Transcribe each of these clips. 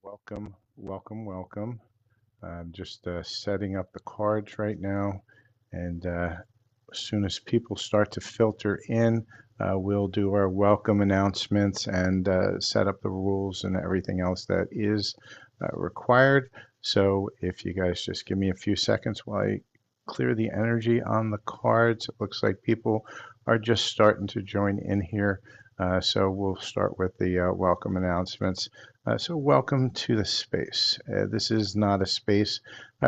Welcome, welcome, welcome. I'm just setting up the cards right now, and as soon as people start to filter in, we'll do our welcome announcements and set up the rules and everything else that is required. So if you guys just give me a few seconds while I clear the energy on the cards, it looks like people are just starting to join in here. So we'll start with the welcome announcements. So welcome to the space. This is not a space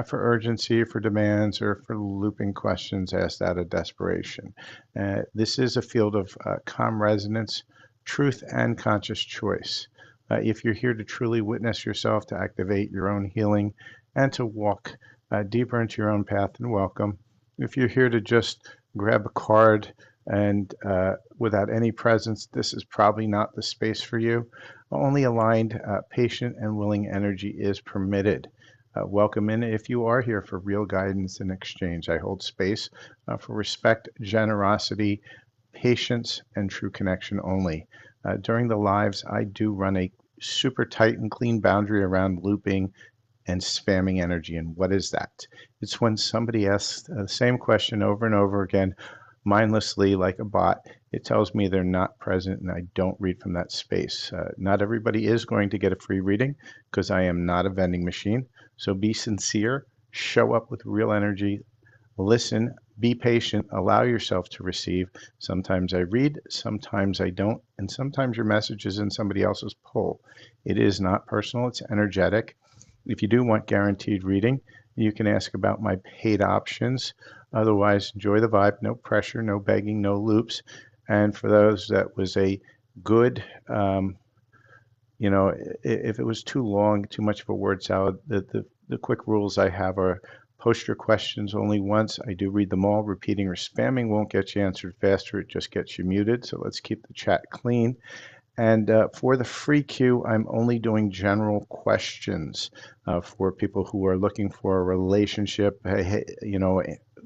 for urgency, for demands, or for looping questions asked out of desperation. This is a field of calm resonance, truth, and conscious choice. If you're here to truly witness yourself, to activate your own healing, and to walk deeper into your own path, then welcome. If you're here to just grab a card and without any presence, this is probably not the space for you. Only aligned, patient, and willing energy is permitted. Welcome in if you are here for real guidance and exchange. I hold space for respect, generosity, patience, and true connection only. During the lives, I do run a super tight and clean boundary around looping and spamming energy. And what is that? It's when somebody asks the same question over and over again, mindlessly like a bot. It tells me they're not present and I don't read from that space. Not everybody is going to get a free reading because I am not a vending machine. So be sincere, show up with real energy, listen, be patient, allow yourself to receive. Sometimes I read, sometimes I don't, and sometimes your message is in somebody else's pull. It is not personal, it's energetic. If you do want guaranteed reading, you can ask about my paid options. Otherwise, enjoy the vibe, no pressure, no begging, no loops. And for those that was a good, if it was too long, too much of a word salad, the quick rules I have are post your questions only once. I do read them all. Repeating or spamming won't get you answered faster. It just gets you muted. So let's keep the chat clean. And for the free queue, I'm only doing general questions for people who are looking for a relationship,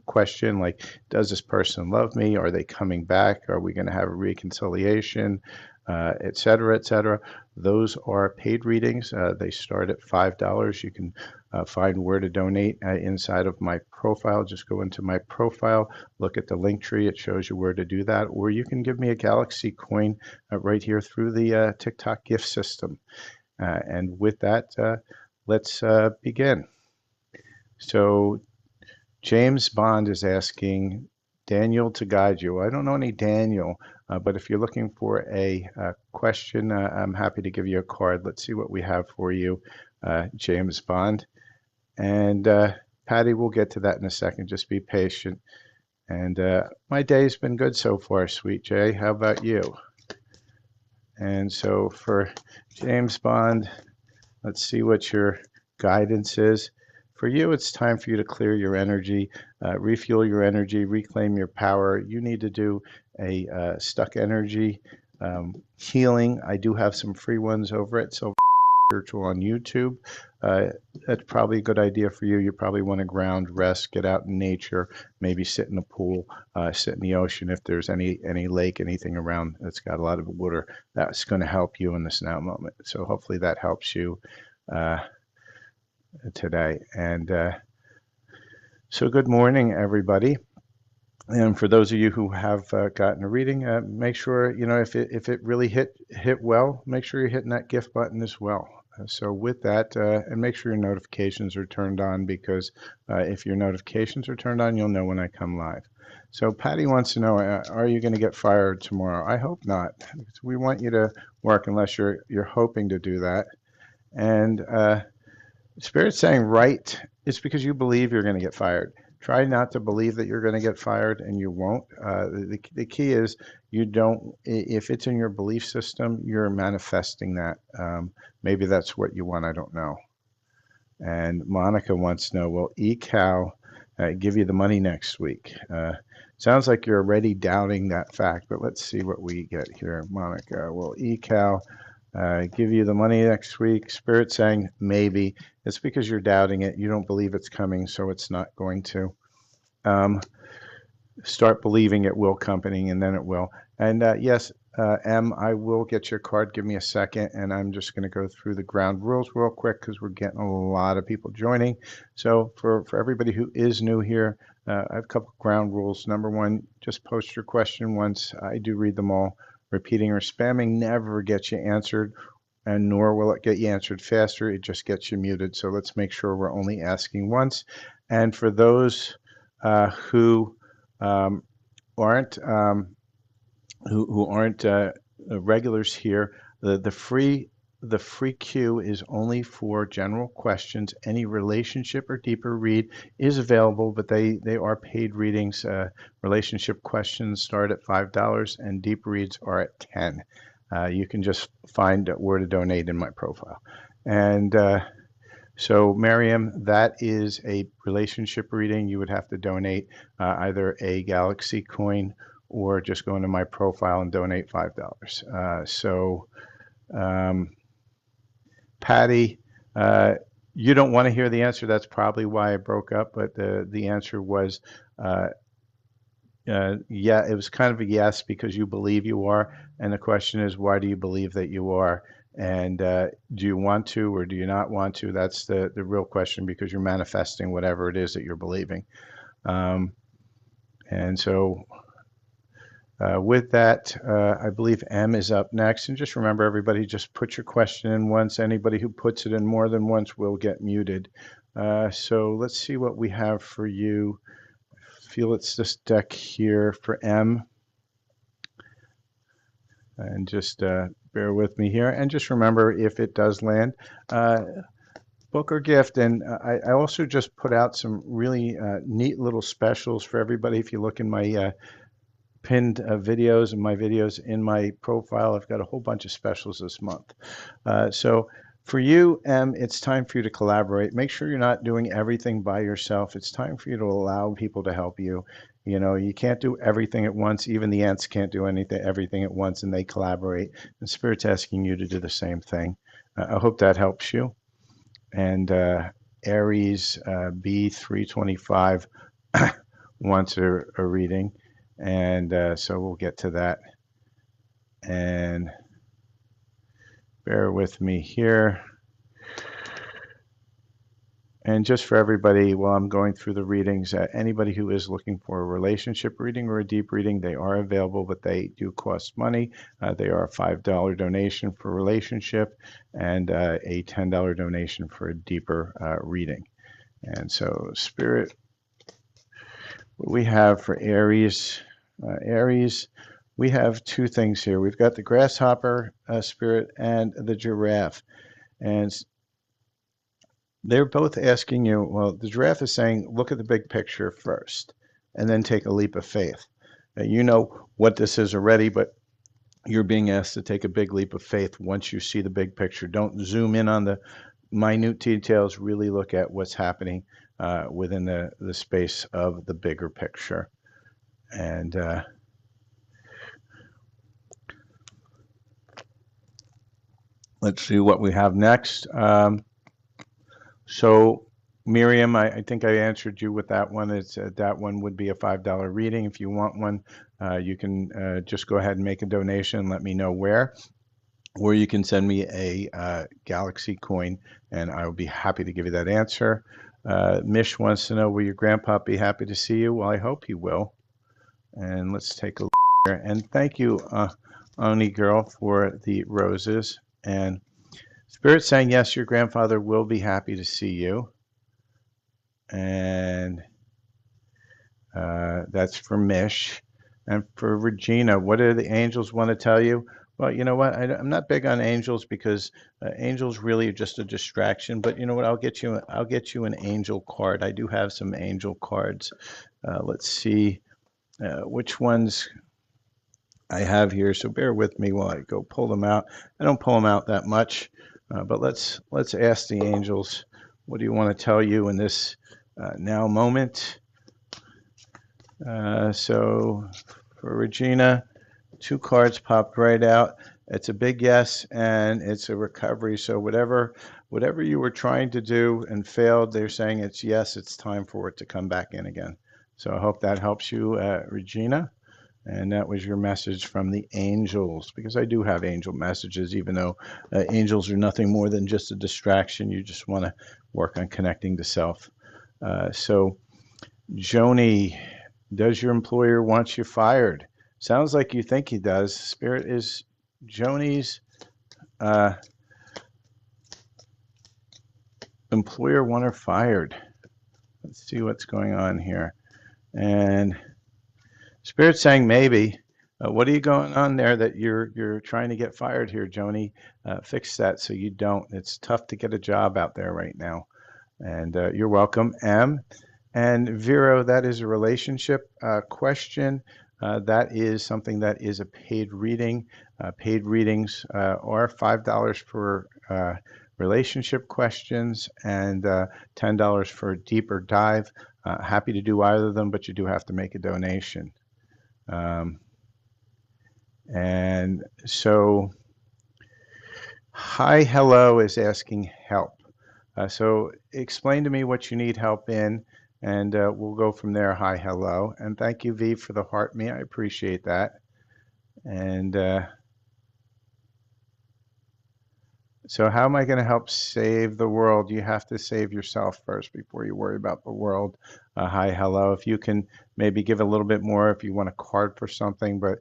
question like, does this person love me? Are they coming back? Are we going to have a reconciliation? Et cetera, et cetera. Those are paid readings. They start at $5. You can find where to donate inside of my profile. Just go into my profile, look at the link tree. It shows you where to do that. Or you can give me a Galaxy coin right here through the TikTok gift system. And with that, let's begin. So James Bond is asking Daniel to guide you. I don't know any Daniel, but if you're looking for a question, I'm happy to give you a card. Let's see what we have for you, James Bond. And Patty, we'll get to that in a second. Just be patient. And my day's been good so far, Sweet Jay. How about you? And so for James Bond, let's see what your guidance is. For you, it's time for you to clear your energy, refuel your energy, reclaim your power. You need to do a stuck energy healing. I do have some free ones over at Spiritual on YouTube. That's probably a good idea for you. You probably want to ground, rest, get out in nature, maybe sit in a pool, sit in the ocean if there's any lake, anything around that's got a lot of water. That's going to help you in this now moment. So hopefully that helps you today. And so good morning, everybody. And for those of you who have gotten a reading, make sure, if it really hit well, make sure you're hitting that gift button as well. So with that, and make sure your notifications are turned on, because if your notifications are turned on, you'll know when I come live. So Patty wants to know, are you going to get fired tomorrow? I hope not. We want you to work unless you're hoping to do that. And Spirit's saying right, it's because you believe you're going to get fired. Try not to believe that you're going to get fired, and you won't. The key is you don't, if it's in your belief system, you're manifesting that. Maybe that's what you want, I don't know. And Monica wants to know, will eCal give you the money next week? Sounds like you're already doubting that fact, but let's see what we get here. Monica, will eCal give you the money next week? Spirit saying maybe. It's because you're doubting it. You don't believe it's coming, so it's not going to. Start believing it will come, and then it will. And yes, M, I will get your card. Give me a second, and I'm just going to go through the ground rules real quick because we're getting a lot of people joining. So for everybody who is new here, I have a couple ground rules. Number one, just post your question once. I do read them all. Repeating or spamming never gets you answered, and nor will it get you answered faster. It just gets you muted. So let's make sure we're only asking once. And for those who aren't regulars here, the free queue is only for general questions. Any relationship or deeper read is available, but they are paid readings. Relationship questions start at $5 and deep reads are at 10. You can just find where to donate in my profile. And so, Miriam, that is a relationship reading. You would have to donate either a Galaxy coin or just go into my profile and donate $5. Patty, you don't want to hear the answer. That's probably why I broke up. But the answer was, yeah, it was kind of a yes because you believe you are. And the question is, why do you believe that you are? And do you want to or do you not want to? That's the real question because you're manifesting whatever it is that you're believing. And so with that, I believe M is up next. And just remember, everybody, just put your question in once. Anybody who puts it in more than once will get muted. So let's see what we have for you. I feel it's this deck here for M. And just bear with me here. And just remember, if it does land, book or gift. And I also just put out some really neat little specials for everybody. If you look in my pinned videos and my videos in my profile, I've got a whole bunch of specials this month. So for you, it's time for you to collaborate. Make sure you're not doing everything by yourself. It's time for you to allow people to help you. You know, you can't do everything at once. Even the ants can't do everything at once, and they collaborate. And Spirit's asking you to do the same thing. I hope that helps you. And Aries B325 wants a reading. And so we'll get to that. And bear with me here. And just for everybody, while I'm going through the readings, anybody who is looking for a relationship reading or a deep reading, they are available, but they do cost money. They are a $5 donation for relationship and a $10 donation for a deeper reading. And so, Spirit, what we have for Aries, Aries, we have two things here. We've got the grasshopper spirit and the giraffe. And they're both asking you, well, the giraffe is saying, look at the big picture first, and then take a leap of faith. You know what this is already, but you're being asked to take a big leap of faith once you see the big picture. Don't zoom in on the minute details. Really look at what's happening within the space of the bigger picture. And let's see what we have next. So Miriam, I think I answered you with that one. It's that one would be a $5 reading. If you want one, you can just go ahead and make a donation and let me know where. Or you can send me a Galaxy coin, and I will be happy to give you that answer. Mish wants to know, will your grandpa be happy to see you? Well, I hope he will. And let's take a look here. And thank you, Oni girl, for the roses. And Spirit saying, yes, your grandfather will be happy to see you. And that's for Mish. And for Regina, what do the angels want to tell you? Well, you know what? I'm not big on angels because angels really are just a distraction. But you know what? I'll get you an angel card. I do have some angel cards. Let's see which ones I have here. So bear with me while I go pull them out. I don't pull them out that much. But let's ask the angels, what do you want to tell you in this now moment? So for Regina, 2 cards popped right out. It's a big yes, and it's a recovery. So whatever you were trying to do and failed, they're saying it's yes, it's time for it to come back in again. So I hope that helps you, Regina. And that was your message from the angels, because I do have angel messages, even though angels are nothing more than just a distraction. You just want to work on connecting to self. So, Joni, does your employer want you fired? Sounds like you think he does. Spirit is Joni's uh, employer want her fired. Let's see what's going on here. And Spirit's saying maybe. What are you going on there that you're trying to get fired here, Joni? Fix that so you don't. It's tough to get a job out there right now. And you're welcome, M. And Vero, that is a relationship question. That is something that is a paid reading. Paid readings are $5 for relationship questions and $10 for a deeper dive. Happy to do either of them, but you do have to make a donation. And so, hi, hello is asking help. So explain to me what you need help in, and we'll go from there. Hi, hello. And thank you, V, for the heart me. I appreciate that. And so how am I going to help save the world? You have to save yourself first before you worry about the world. Hi, hello. If you can maybe give a little bit more if you want a card for something, but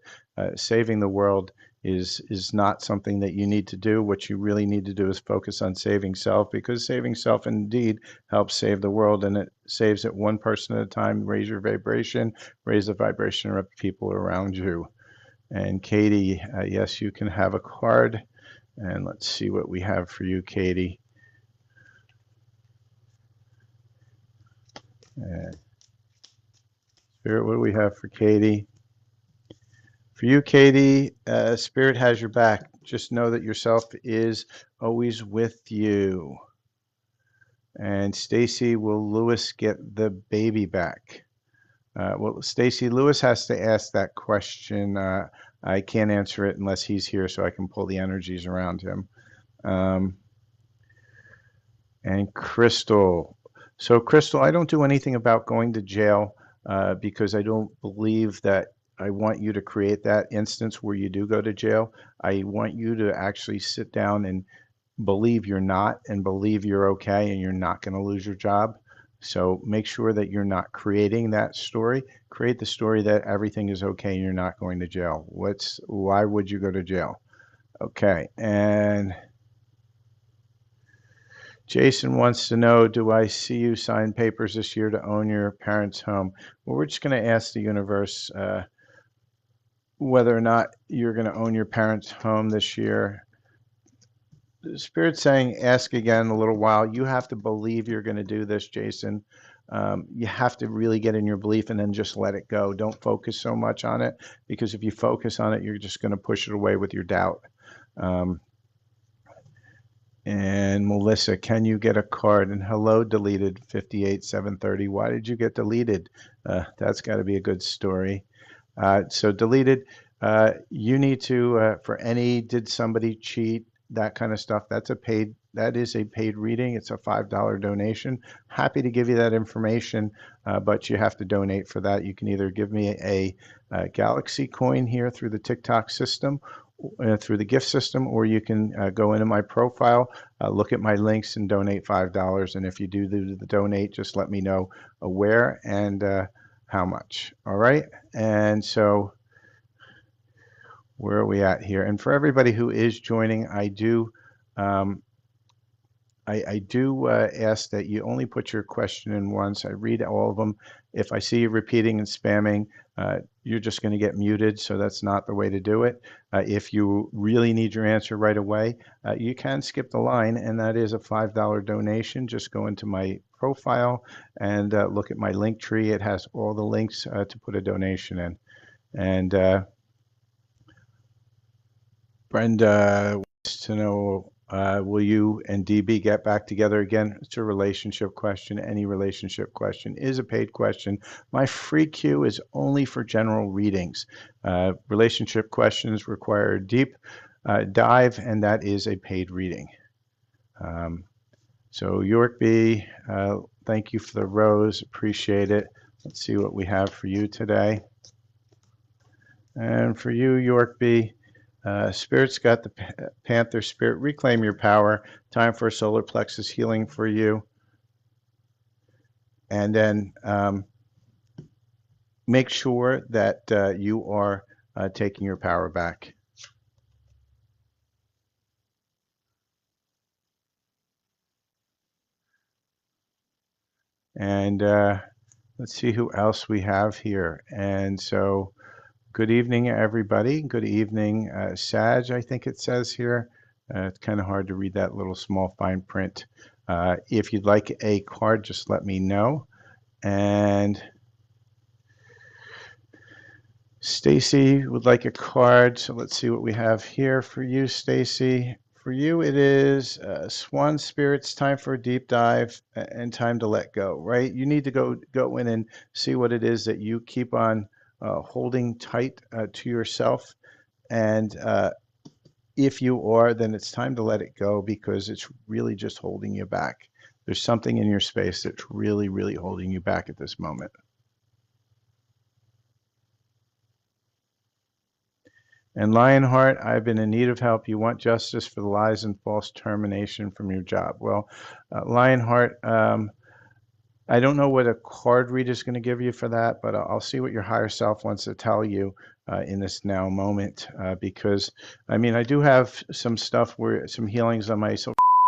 saving the world is not something that you need to do. What you really need to do is focus on saving self, because saving self indeed helps save the world, and it saves it one person at a time. Raise your vibration, raise the vibration of people around you. And Katie, yes, you can have a card. And let's see what we have for you, Katie. Spirit, what do we have for Katie? For you, Katie, Spirit has your back. Just know that yourself is always with you. And Stacy, will Lewis get the baby back? Well, Stacy, Lewis has to ask that question. I can't answer it unless he's here, so I can pull the energies around him. And Crystal. So, Crystal, I don't do anything about going to jail because I don't believe that I want you to create that instance where you do go to jail. I want you to actually sit down and believe you're not, and believe you're okay and you're not going to lose your job. So make sure that you're not creating that story. Create the story that everything is okay and you're not going to jail. Why would you go to jail? Okay. And Jason wants to know, do I see you sign papers this year to own your parents' home? Well, we're just going to ask the universe whether or not you're going to own your parents' home this year. The Spirit's saying, ask again in a little while. You have to believe you're going to do this, Jason. You have to really get in your belief and then just let it go. Don't focus so much on it, because if you focus on it, you're just going to push it away with your doubt. And Melissa, can you get a card? And hello, deleted 58730. Why did you get deleted? That's got to be a good story. So deleted, you need to, for any, did somebody cheat, that kind of stuff, that is a paid reading. It's a $5 donation. Happy to give you that information, but you have to donate for that. You can either give me a Galaxy coin here through the TikTok system, through the gift system, or you can go into my profile, look at my links, and donate $5. And if you do the donate, just let me know where and how much. All right. And so where are we at here? And for everybody who is joining, I do ask that you only put your question in once. I read all of them. If I see you repeating and spamming, you're just going to get muted, so that's not the way to do it. If you really need your answer right away, you can skip the line, and that is a $5 donation. Just go into my profile and look at my link tree. It has all the links to put a donation in. And Brenda wants to know, will you and DB get back together again? It's a relationship question. Any relationship question is a paid question. My free queue is only for general readings. Relationship questions require a deep dive, and that is a paid reading. So York B, thank you for the rose. Appreciate it. Let's see what we have for you today. And for you, York B, Spirit's got the Panther Spirit. Reclaim your power. Time for solar plexus healing for you. And then make sure that you are taking your power back. And let's see who else we have here. And so, good evening, everybody. Good evening, Sag, I think it says here. It's kind of hard to read that little small fine print. If you'd like a card, just let me know. And Stacy would like a card, so let's see what we have here for you, Stacy. For you, it is Swan Spirits, time for a deep dive and time to let go, right? You need to go in and see what it is that you keep on holding tight to yourself. And if you are, then it's time to let it go because it's really just holding you back. There's something in your space that's really, really holding you back at this moment. And Lionheart, I've been in need of help. You want justice for the lies and false termination from your job. Well, Lionheart, I don't know what a card reader is going to give you for that, but I'll see what your higher self wants to tell you in this now moment. Because, I mean, I do have some stuff where some healings on my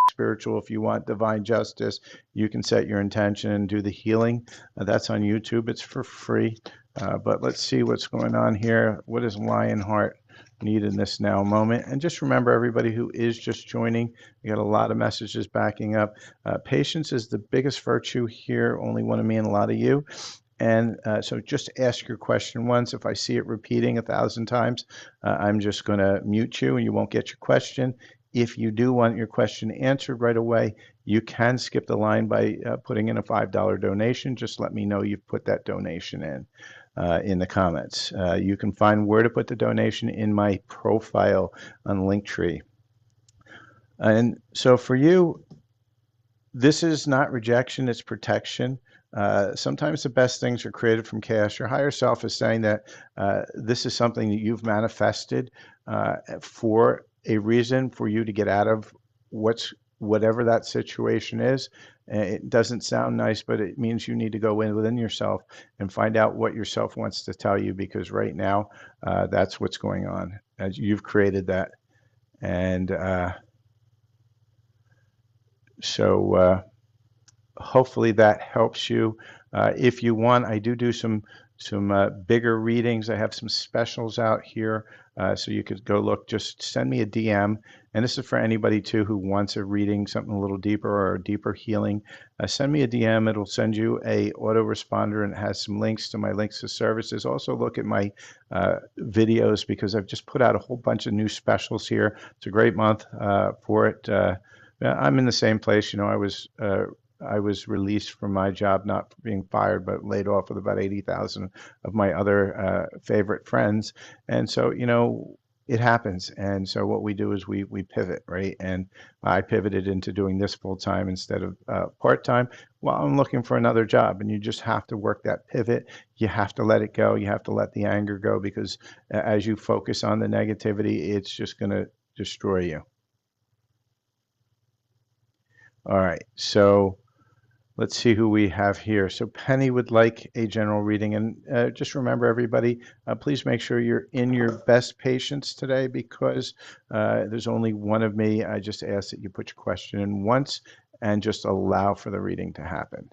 spiritual. If you want divine justice, you can set your intention and do the healing. That's on YouTube. It's for free. But let's see what's going on here. What does Lionheart need in this now moment? And just remember, everybody who is just joining, we got a lot of messages backing up. Patience is the biggest virtue here, only one of me and a lot of you. And so just ask your question once. If I see it repeating 1,000 times, I'm just going to mute you and you won't get your question. If you do want your question answered right away, you can skip the line by putting in a $5 donation. Just let me know you've put that donation in the comments. You can find where to put the donation in my profile on Linktree. And so for you, this is not rejection, it's protection. Sometimes the best things are created from chaos. Your higher self is saying that this is something that you've manifested for a reason for you to get out of whatever that situation is. It doesn't sound nice, but it means you need to go in within yourself and find out what yourself wants to tell you, because right now that's what's going on. As you've created that. And so hopefully that helps you. If you want, I do some bigger readings. I have some specials out here, so you could go look. Just send me a DM, and this is for anybody too who wants a reading, something a little deeper or a deeper healing. Send me a DM. It'll send you a autoresponder, and it has some links to my links to services. Also look at my videos, because I've just put out a whole bunch of new specials here. It's a great month for it. I'm in the same place. You know, I was released from my job, not being fired, but laid off with about 80,000 of my other favorite friends. And so, you know, it happens. And so what we do is we pivot, right? And I pivoted into doing this full time instead of part time while I'm looking for another job. And you just have to work that pivot. You have to let it go. You have to let the anger go, because as you focus on the negativity, it's just going to destroy you. All right. So let's see who we have here. So Penny would like a general reading. And just remember, everybody, please make sure you're in your best patience today, because there's only one of me. I just ask that you put your question in once and just allow for the reading to happen.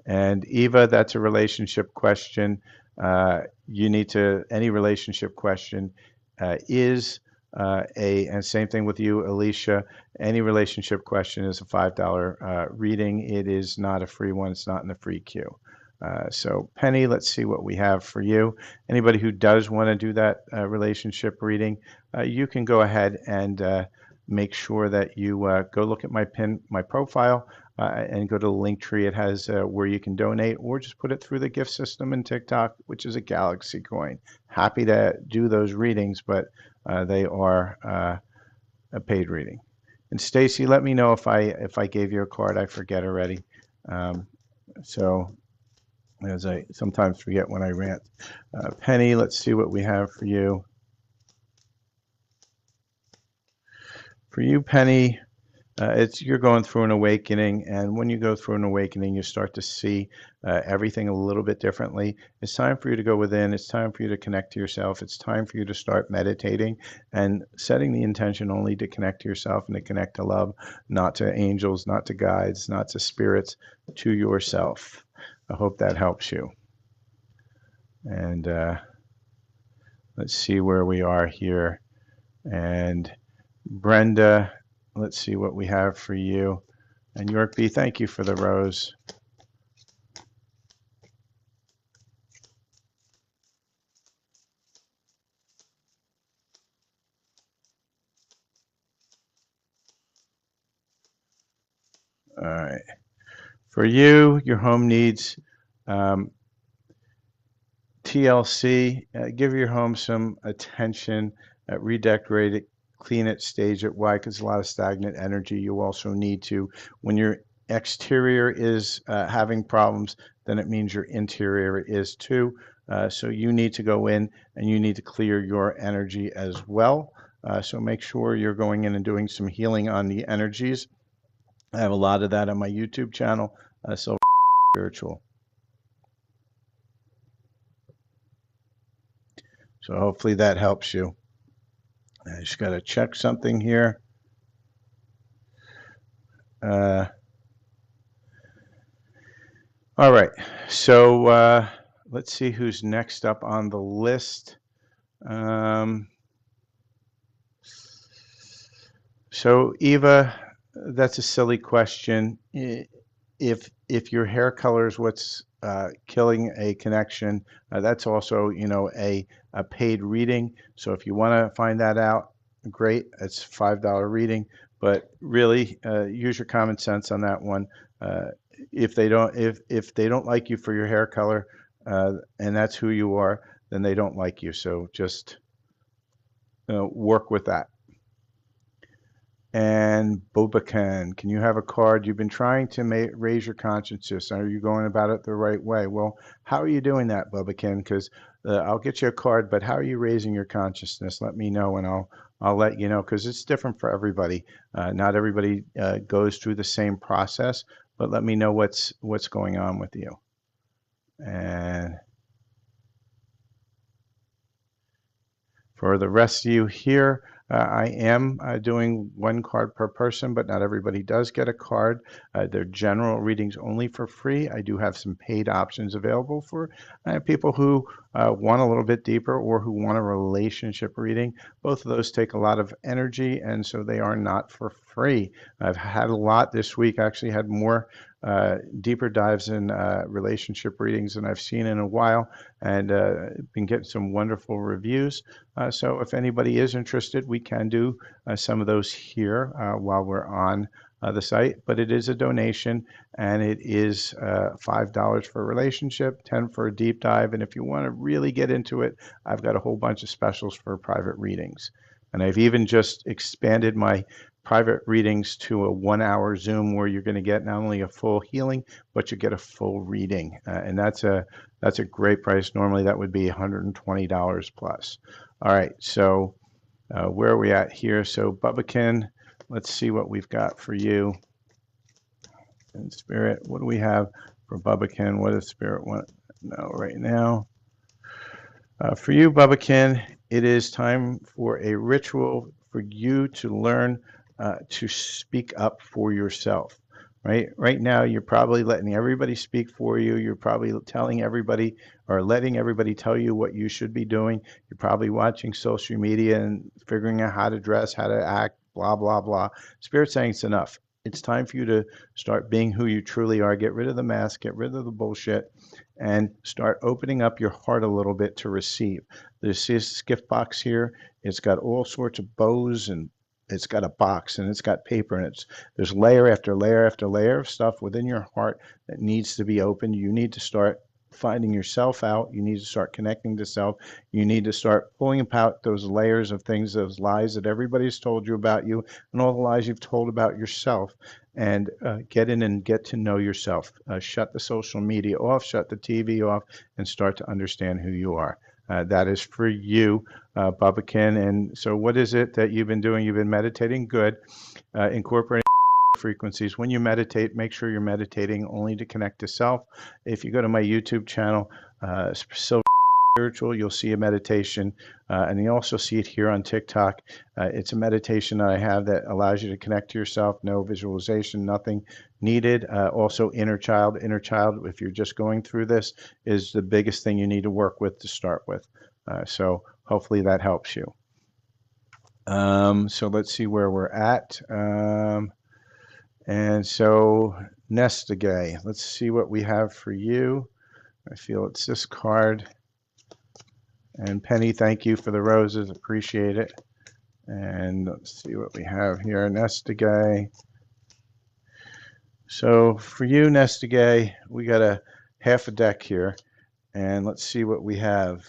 And Eva, that's a relationship question. You need to, any relationship question and same thing with you, Alicia. Any relationship question is a $5 reading. It is not a free one. It's not in the free queue. So Penny, let's see what we have for you. Anybody who does want to do that relationship reading, you can go ahead and make sure that you go look at my profile and go to the Linktree. It has where you can donate, or just put it through the gift system in TikTok, which is a Galaxy coin. Happy to do those readings, but they are a paid reading. And Stacy, let me know if I gave you a card. I forget already. So as I sometimes forget when I rant. Penny, let's see what we have for you. For you, Penny, you're going through an awakening, and when you go through an awakening, you start to see everything a little bit differently. It's time for you to go within. It's time for you to connect to yourself. It's time for you to start meditating and setting the intention only to connect to yourself and to connect to love, not to angels, not to guides, not to spirits, to yourself. I hope that helps you. And let's see where we are here. And Brenda, let's see what we have for you. And York B, thank you for the rose. All right. For you, your home needs um, TLC. Give your home some attention. Redecorate it, clean it, stage it. Why? Because a lot of stagnant energy. You also need to, when your exterior is having problems, then it means your interior is too. So you need to go in and you need to clear your energy as well. So make sure you're going in and doing some healing on the energies. I have a lot of that on my YouTube channel, Silver Spiritual. So hopefully that helps you. I just got to check something here. Uh, all right. So let's see who's next up on the list. Um, so Eva, that's a silly question. If your hair color is what's killing a connection, that's also, a paid reading. So if you want to find that out, great. It's $5 reading, but really use your common sense on that one. If they don't like you for your hair color, and that's who you are, then they don't like you. So just work with that. And Bobacan, can you have a card? You've been trying to raise your consciousness. Are you going about it the right way? Well, how are you doing that, Bobacan? Because I'll get you a card, but how are you raising your consciousness? Let me know, and I'll let you know, because it's different for everybody. Not everybody goes through the same process, but let me know what's going on with you. And for the rest of you here, I am doing one card per person, but not everybody does get a card. They're general readings only for free. I do have some paid options available for people who want a little bit deeper or who want a relationship reading. Both of those take a lot of energy, and so they are not for free. I've had a lot this week. I actually had more deeper dives in relationship readings than I've seen in a while, and been getting some wonderful reviews. So if anybody is interested, we can do some of those here while we're on the site, but it is a donation, and it is $5 for a relationship, 10 for a deep dive. And if you want to really get into it, I've got a whole bunch of specials for private readings. And I've even just expanded my private readings to a 1-hour Zoom where you're going to get not only a full healing, but you get a full reading. And that's a great price. Normally that would be $120 plus. All right, so where are we at here? So Bubbakin, let's see what we've got for you. In Spirit, what do we have for Bubbakin? What does Spirit want to know right now? For you, Bubbakin, it is time for a ritual for you to learn to speak up for yourself. Right now, you're probably letting everybody speak for you. You're probably telling everybody or letting everybody tell you what you should be doing. You're probably watching social media and figuring out how to dress, how to act, blah, blah, blah. Spirit's saying it's enough. It's time for you to start being who you truly are. Get rid of the mask, get rid of the bullshit, and start opening up your heart a little bit to receive. There's this gift box here. It's got all sorts of bows, and it's got a box, and it's got paper, and there's layer after layer after layer of stuff within your heart that needs to be opened. You need to start finding yourself out. You need to start connecting to self. You need to start pulling apart those layers of things, those lies that everybody's told you about you, and all the lies you've told about yourself, and get in and get to know yourself. Shut the social media off, shut the TV off, and start to understand who you are. That is for you, Babakin. And so, what is it that you've been doing? You've been meditating. Good. Incorporating frequencies. When you meditate, make sure you're meditating only to connect to self. If you go to my YouTube channel, Spiritual, you'll see a meditation, and you also see it here on TikTok. It's a meditation that I have that allows you to connect to yourself, no visualization, nothing needed. Also, inner child. Inner child, if you're just going through this, is the biggest thing you need to work with to start with. So hopefully that helps you. So let's see where we're at. And so, Nestigay, let's see what we have for you. I feel it's this card. And Penny, thank you for the roses. Appreciate it. And let's see what we have here. Nestigay. So for you, Nestigay, we got a half a deck here. And let's see what we have.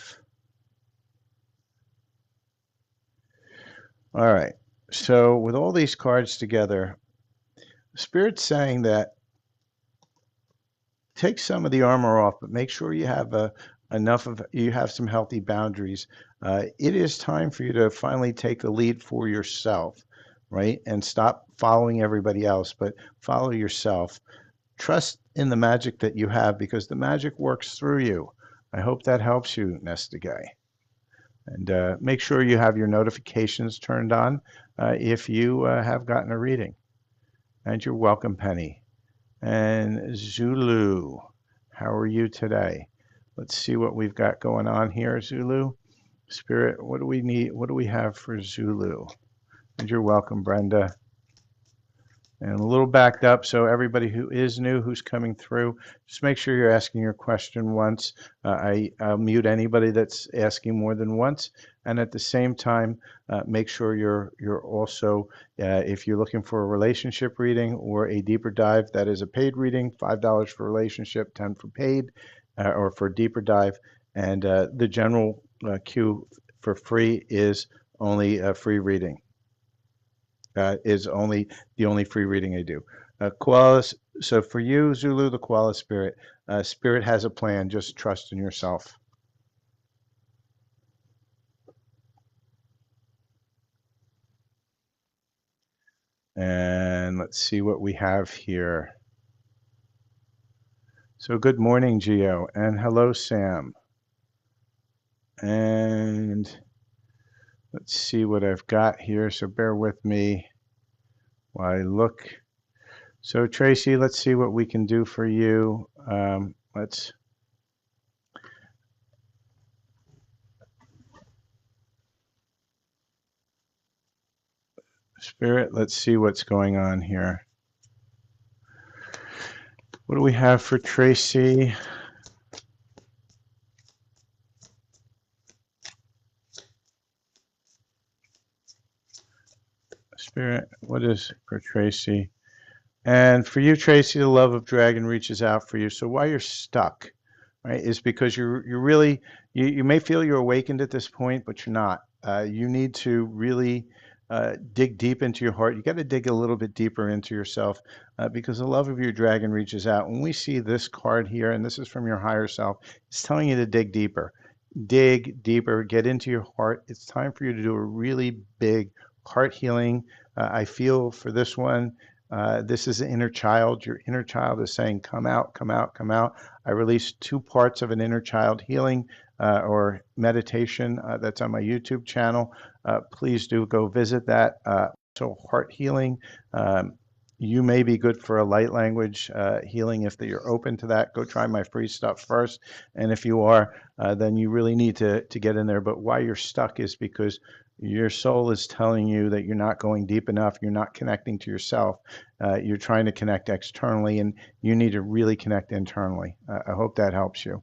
All right. So with all these cards together, Spirit's saying that take some of the armor off, but make sure you have you have some healthy boundaries. It is time for you to finally take the lead for yourself, right? And stop following everybody else, but follow yourself. Trust in the magic that you have because the magic works through you. I hope that helps you, Nestigay. And make sure you have your notifications turned on if you have gotten a reading. And you're welcome, Penny. And Zulu, how are you today? Let's see what we've got going on here, Zulu. Spirit, what do we need? What do we have for Zulu? And you're welcome, Brenda. And a little backed up, so everybody who is new, who's coming through, just make sure you're asking your question once. I'll mute anybody that's asking more than once. And at the same time, make sure you're also, if you're looking for a relationship reading or a deeper dive, that is a paid reading, $5 for relationship, 10 for paid, or for deeper dive. And the general queue for free is only a free reading. Is only the only free reading I do. Koala, so for you, Zulu, the koala spirit, spirit has a plan. Just trust in yourself. And let's see what we have here. So good morning, Gio, and hello, Sam. And let's see what I've got here. So bear with me while I look. So Tracy, let's see what we can do for you. Spirit, let's see what's going on here. What do we have for Tracy? Spirit, what is for Tracy? And for you, Tracy, the love of dragon reaches out for you. So why you're stuck, right, is because you're really, you may feel you're awakened at this point, but you're not. You need to really dig deep into your heart. You got to dig a little bit deeper into yourself because the love of your dragon reaches out. When we see this card here, and this is from your higher self, it's telling you to dig deeper. Dig deeper, get into your heart. It's time for you to do a really big heart healing. I feel for this one, this is an inner child. Your inner child is saying, come out, come out, come out. I released 2 parts of an inner child healing or meditation that's on my YouTube channel. Please do go visit that. So heart healing. You may be good for a light language healing if you're open to that. Go try my free stuff first. And if you are, then you really need to get in there. But why you're stuck is because your soul is telling you that you're not going deep enough. You're not connecting to yourself. You're trying to connect externally, and you need to really connect internally. I hope that helps you.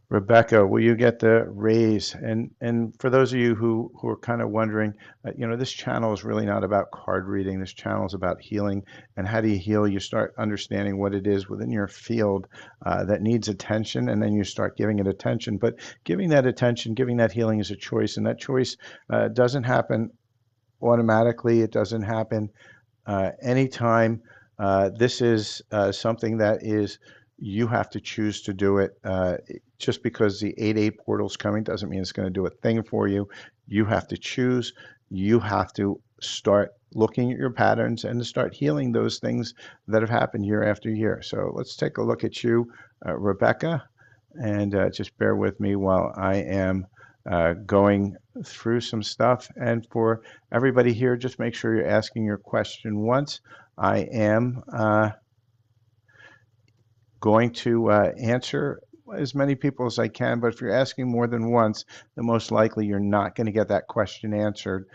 Rebecca, will you get the raise? And for those of you who are kind of wondering, this channel is really not about card reading. This channel is about healing. And how do you heal? You start understanding what it is within your field that needs attention, and then you start giving it attention. But giving that attention, giving that healing is a choice, and that choice doesn't happen automatically. It doesn't happen anytime. This is something that is you have to choose to do it. Just because the 8-8 portal is coming doesn't mean it's going to do a thing for you. You have to choose. You have to start looking at your patterns and to start healing those things that have happened year after year. So let's take a look at you, Rebecca, and just bear with me while I am going through some stuff. And for everybody here, just make sure you're asking your question once. I am going to answer as many people as I can, but if you're asking more than once, then most likely you're not going to get that question answered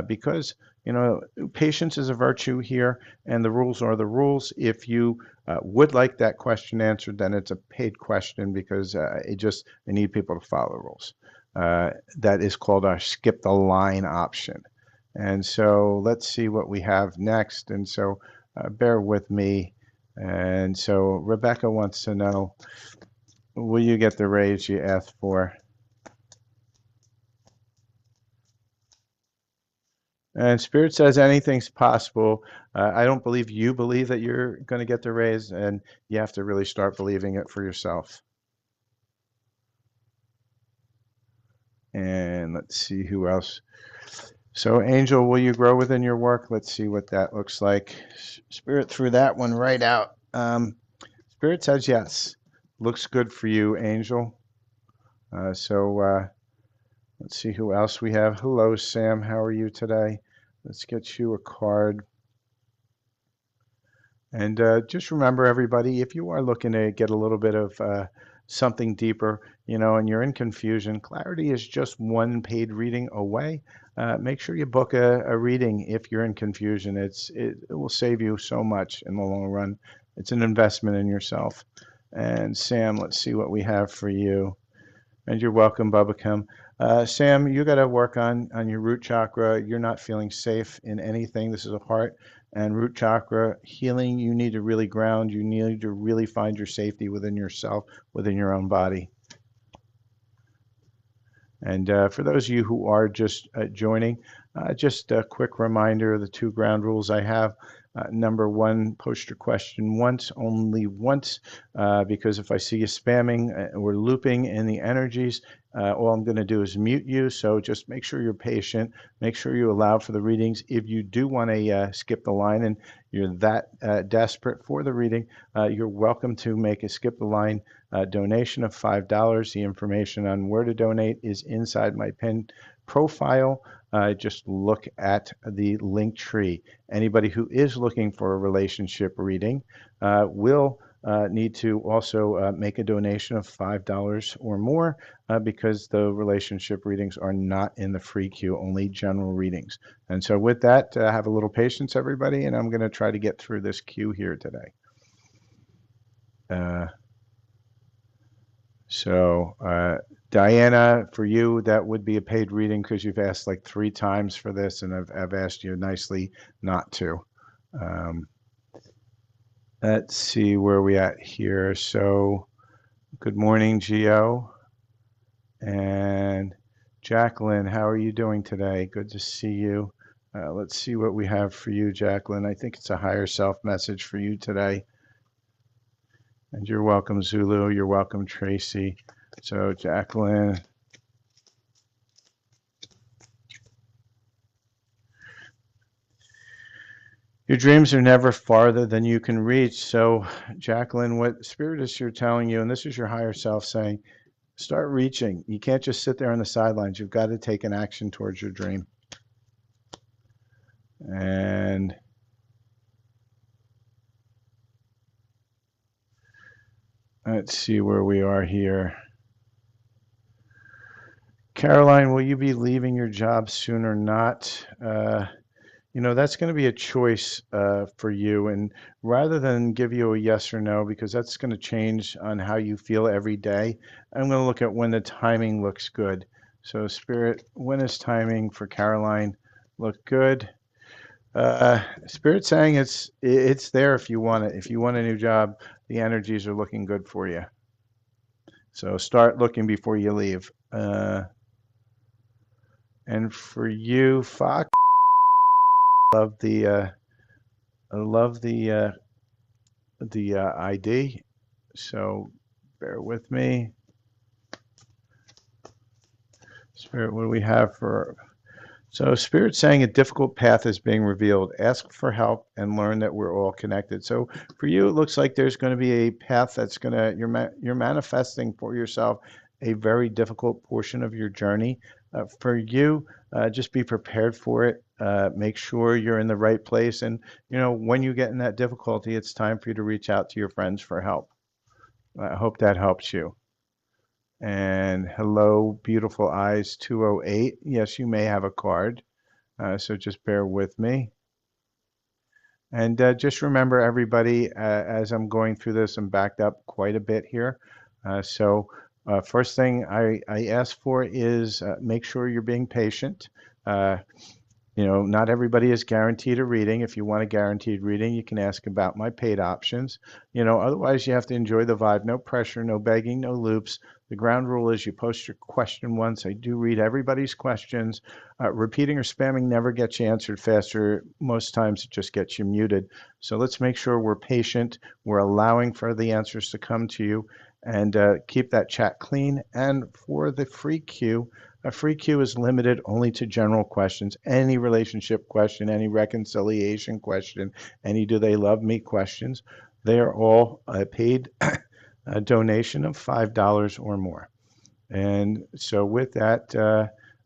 because, you know, patience is a virtue here, and the rules are the rules. If you would like that question answered, then it's a paid question because I need people to follow the rules. That is called our skip the line option. And so let's see what we have next. And so bear with me. And so Rebecca wants to know, will you get the raise you asked for? And Spirit says anything's possible. I don't believe you believe that you're going to get the raise, and you have to really start believing it for yourself. And let's see who else. So, Angel, will you grow within your work? Let's see what that looks like. Spirit threw that one right out. Spirit says yes. Looks good for you, Angel. So let's see who else we have. Hello, Sam. How are you today? Let's get you a card. And just remember, everybody, if you are looking to get a little bit of something deeper, you know, and you're in confusion, clarity is just one paid reading away. Make sure you book a reading if you're in confusion. It will save you so much in the long run. It's an investment in yourself. And Sam, let's see what we have for you. And you're welcome, Bubacum. Sam, you got to work on your root chakra. You're not feeling safe in anything. This is a heart and root chakra healing. You need to really ground. You need to really find your safety within yourself, within your own body. And for those of you who are just joining, just a quick reminder of the 2 ground rules I have. Number 1, post your question once, only once, because if I see you spamming or looping in the energies, all I'm going to do is mute you. So just make sure you're patient. Make sure you allow for the readings. If you do want to skip the line and you're that desperate for the reading, you're welcome to make a skip the line donation of $5. The information on where to donate is inside my pinned profile. Just look at the link tree. Anybody who is looking for a relationship reading will need to also make a donation of $5 or more because the relationship readings are not in the free queue, only general readings. And so with that, have a little patience, everybody, and I'm going to try to get through this queue here today. Diana, for you, that would be a paid reading because you've asked like 3 times for this, and I've asked you nicely not to. Let's see where we at here. So, good morning, Gio. And Jacqueline, how are you doing today? Good to see you. Let's see what we have for you, Jacqueline. I think it's a higher self message for you today. And you're welcome, Zulu. You're welcome, Tracy. So, Jacqueline. Your dreams are never farther than you can reach. So, Jacqueline, what Spirit is here telling you, and this is your higher self saying, start reaching. You can't just sit there on the sidelines. You've got to take an action towards your dream. And let's see where we are here. Caroline, will you be leaving your job soon or not? You know, that's going to be a choice for you. And rather than give you a yes or no, because that's going to change on how you feel every day, I'm going to look at when the timing looks good. So, Spirit, when is timing for Caroline look good? Spirit saying it's there if you want it. If you want a new job, the energies are looking good for you. So start looking before you leave. And for you, Fox, love the I love the ID. So bear with me. Spirit, what do we have for? So Spirit saying a difficult path is being revealed. Ask for help and learn that we're all connected. So for you, it looks like there's going to be a path that's going to you're manifesting for yourself a very difficult portion of your journey. For you, just be prepared for it. Make sure you're in the right place, and when you get in that difficulty, it's time for you to reach out to your friends for help. I hope that helps you. And hello, beautiful eyes 208. Yes, you may have a card. So just bear with me. And just remember, everybody, as I'm going through this, I'm backed up quite a bit here. First thing I ask for is make sure you're being patient. Uh, not everybody is guaranteed a reading. If you want a guaranteed reading, you can ask about my paid options. Otherwise you have to enjoy the vibe. No pressure, no begging, no loops. The ground rule is you post your question once. I do read everybody's questions. Repeating or spamming never gets you answered faster. Most times it just gets you muted. So let's make sure we're patient. We're allowing for the answers to come to you, and keep that chat clean. And for the free queue, a free queue is limited only to general questions. Any relationship question, any reconciliation question, any do they love me questions, they are all paid a donation of $5 or more. And so with that,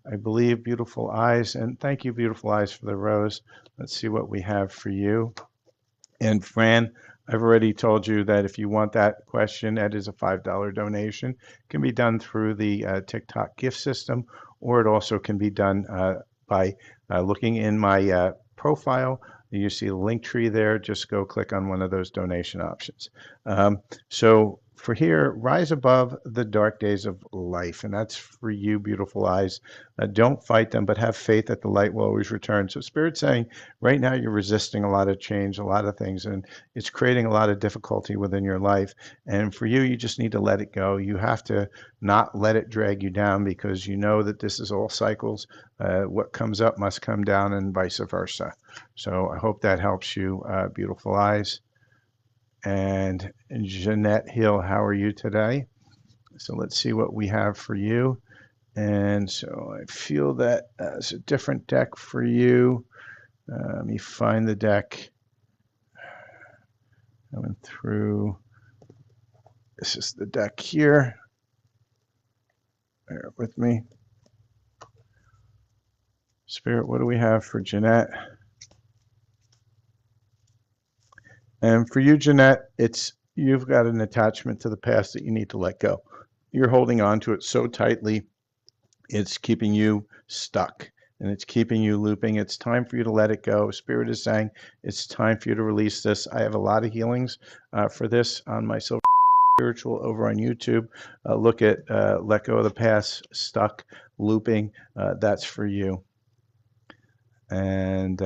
I believe Beautiful Eyes, and thank you, Beautiful Eyes, for the rose. Let's see what we have for you. And Fran, I've already told you that if you want that question, that is a $5 donation. It can be done through the TikTok gift system, or it also can be done by looking in my profile. You see the link tree there. Just go click on one of those donation options. So for here, rise above the dark days of life. And that's for you, beautiful eyes. Don't fight them, but have faith that the light will always return. So Spirit's saying right now you're resisting a lot of change, a lot of things, and it's creating a lot of difficulty within your life. And for you, you just need to let it go. You have to not let it drag you down, because you know that this is all cycles. What comes up must come down, and vice versa. So I hope that helps you, beautiful eyes. And Jeanette Hill, how are you today? So let's see what we have for you. And so I feel that it's a different deck for you. Let me find the deck. Going through. This is the deck here. Bear with me. Spirit, what do we have for Jeanette? And for you, Jeanette, you've got an attachment to the past that you need to let go. You're holding on to it so tightly, it's keeping you stuck, and it's keeping you looping. It's time for you to let it go. Spirit is saying it's time for you to release this. I have a lot of healings for this on my Silver Spiritual over on YouTube. Look at Let Go of the Past, Stuck, Looping. That's for you. And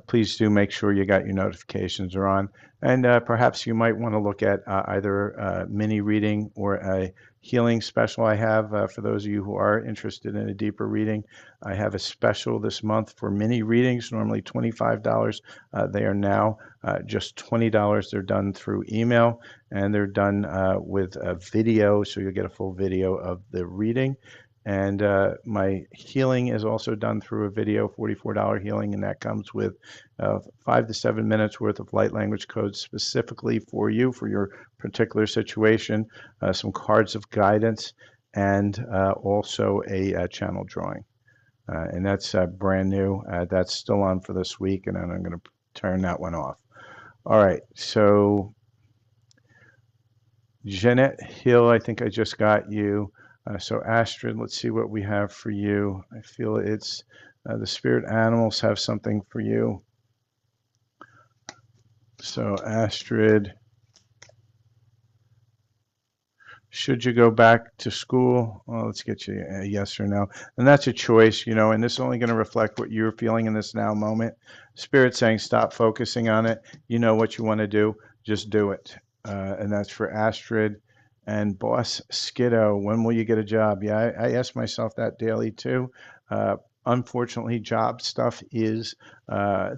please do make sure you got your notifications are on. And perhaps you might want to look at either a mini reading or a healing special I have. For those of you who are interested in a deeper reading, I have a special this month for mini readings, normally $25. They are now just $20. They're done through email, and they're done with a video, so you'll get a full video of the reading. And my healing is also done through a video, $44 healing, and that comes with 5 to 7 minutes worth of light language codes specifically for you, for your particular situation, some cards of guidance, and also a channel drawing. And that's brand new. That's still on for this week, and then I'm going to turn that one off. All right, so Jeanette Hill, I think I just got you. So Astrid, let's see what we have for you. I feel it's the spirit animals have something for you. So Astrid, should you go back to school? Well, let's get you a yes or no. And that's a choice, and this is only going to reflect what you're feeling in this now moment. Spirit saying stop focusing on it. You know what you want to do. Just do it. And that's for Astrid. And Boss Skiddo, when will you get a job? Yeah, I ask myself that daily too. unfortunately, job stuff is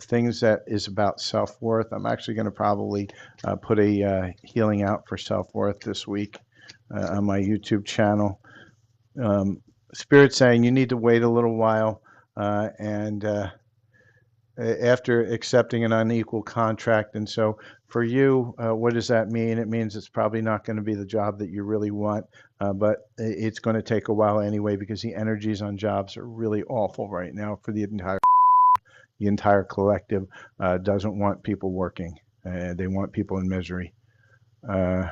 things that is about self-worth. I'm actually going to probably put a healing out for self-worth this week on my YouTube channel. Spirit saying you need to wait a little while, and after accepting an unequal contract. And so for you, what does that mean? It means it's probably not going to be the job that you really want, but it's going to take a while anyway, because the energies on jobs are really awful right now for the entire collective. Doesn't want people working. They want people in misery. Uh,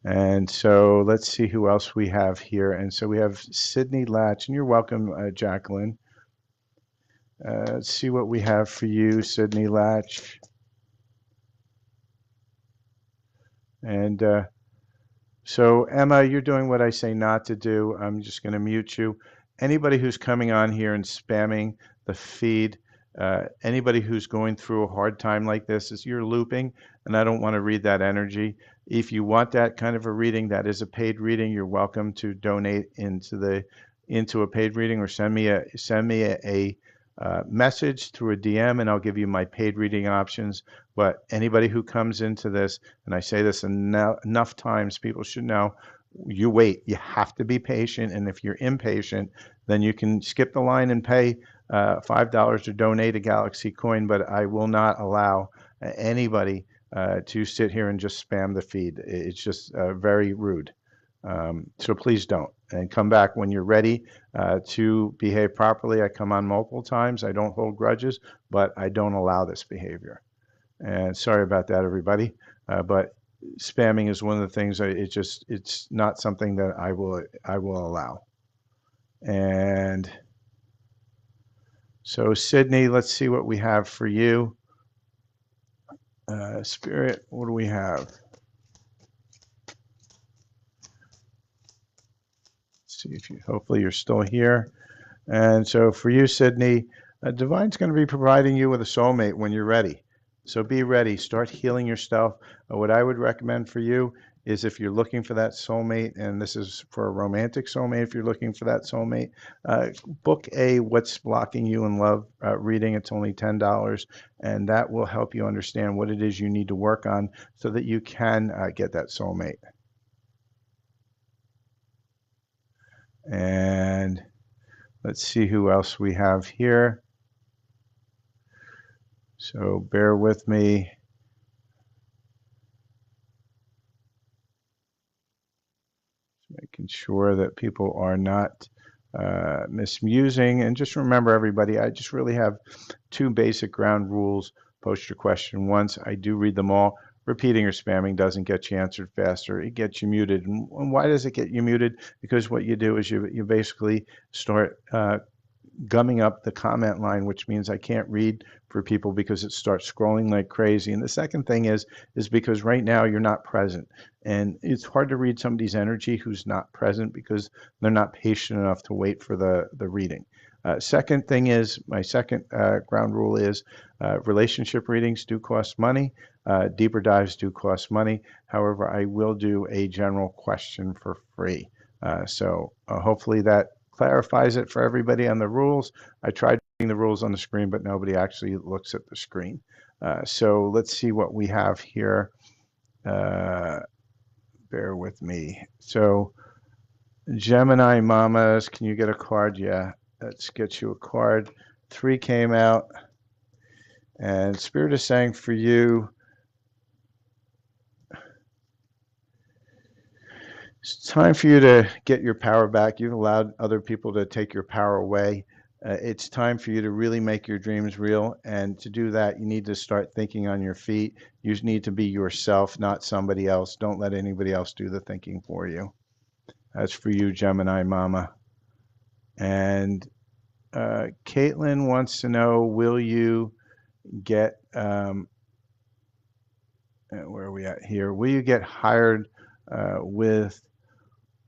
and so let's see who else we have here. And so we have Sydney Latch, and you're welcome, Jacqueline. Let's see what we have for you, Sydney Latch. And so, Emma, you're doing what I say not to do. I'm just going to mute you. Anybody who's coming on here and spamming the feed, anybody who's going through a hard time like this, is you're looping, and I don't want to read that energy. If you want that kind of a reading, that is a paid reading. You're welcome to donate into a paid reading, or send me a message through a DM, and I'll give you my paid reading options. But anybody who comes into this, and I say this enough times, people should know, you wait. You have to be patient, and if you're impatient, then you can skip the line and pay $5 or donate a Galaxy coin, but I will not allow anybody to sit here and just spam the feed. It's just very rude. So please don't, and come back when you're ready to behave properly. I come on multiple times. I don't hold grudges, but I don't allow this behavior. And sorry about that, everybody. But spamming is one of the things. It's not something that I will allow. And so, Sydney, let's see what we have for you. Spirit, what do we have? See if you, hopefully you're still here. And so for you, Sydney, Divine's going to be providing you with a soulmate when you're ready. So be ready. Start healing yourself. What I would recommend for you is, if you're looking for that soulmate, and this is for a romantic soulmate, if you're looking for that soulmate, book a What's Blocking You in Love reading. It's only $10, and that will help you understand what it is you need to work on so that you can get that soulmate. And let's see who else we have here. So bear with me. Just making sure that people are not misusing. And just remember, everybody, I just really have two basic ground rules. Post your question once. I do read them all. Repeating or spamming doesn't get you answered faster. It gets you muted. And why does it get you muted? Because what you do is you basically start gumming up the comment line, which means I can't read for people because it starts scrolling like crazy. And the second thing is because right now you're not present. And it's hard to read somebody's energy who's not present because they're not patient enough to wait for the reading. Second thing is, my second ground rule is relationship readings do cost money. Deeper dives do cost money. However, I will do a general question for free. So hopefully that clarifies it for everybody on the rules. I tried putting the rules on the screen, but nobody actually looks at the screen. So let's see what we have here. Bear with me. So Gemini Mamas, can you get a card? Yeah, let's get you a card. 3 came out. And Spirit is saying for you, it's time for you to get your power back. You've allowed other people to take your power away. It's time for you to really make your dreams real. And to do that, you need to start thinking on your feet. You need to be yourself, not somebody else. Don't let anybody else do the thinking for you. That's for you, Gemini Mama. And Caitlin wants to know, will you get, where are we at here? Will you get hired with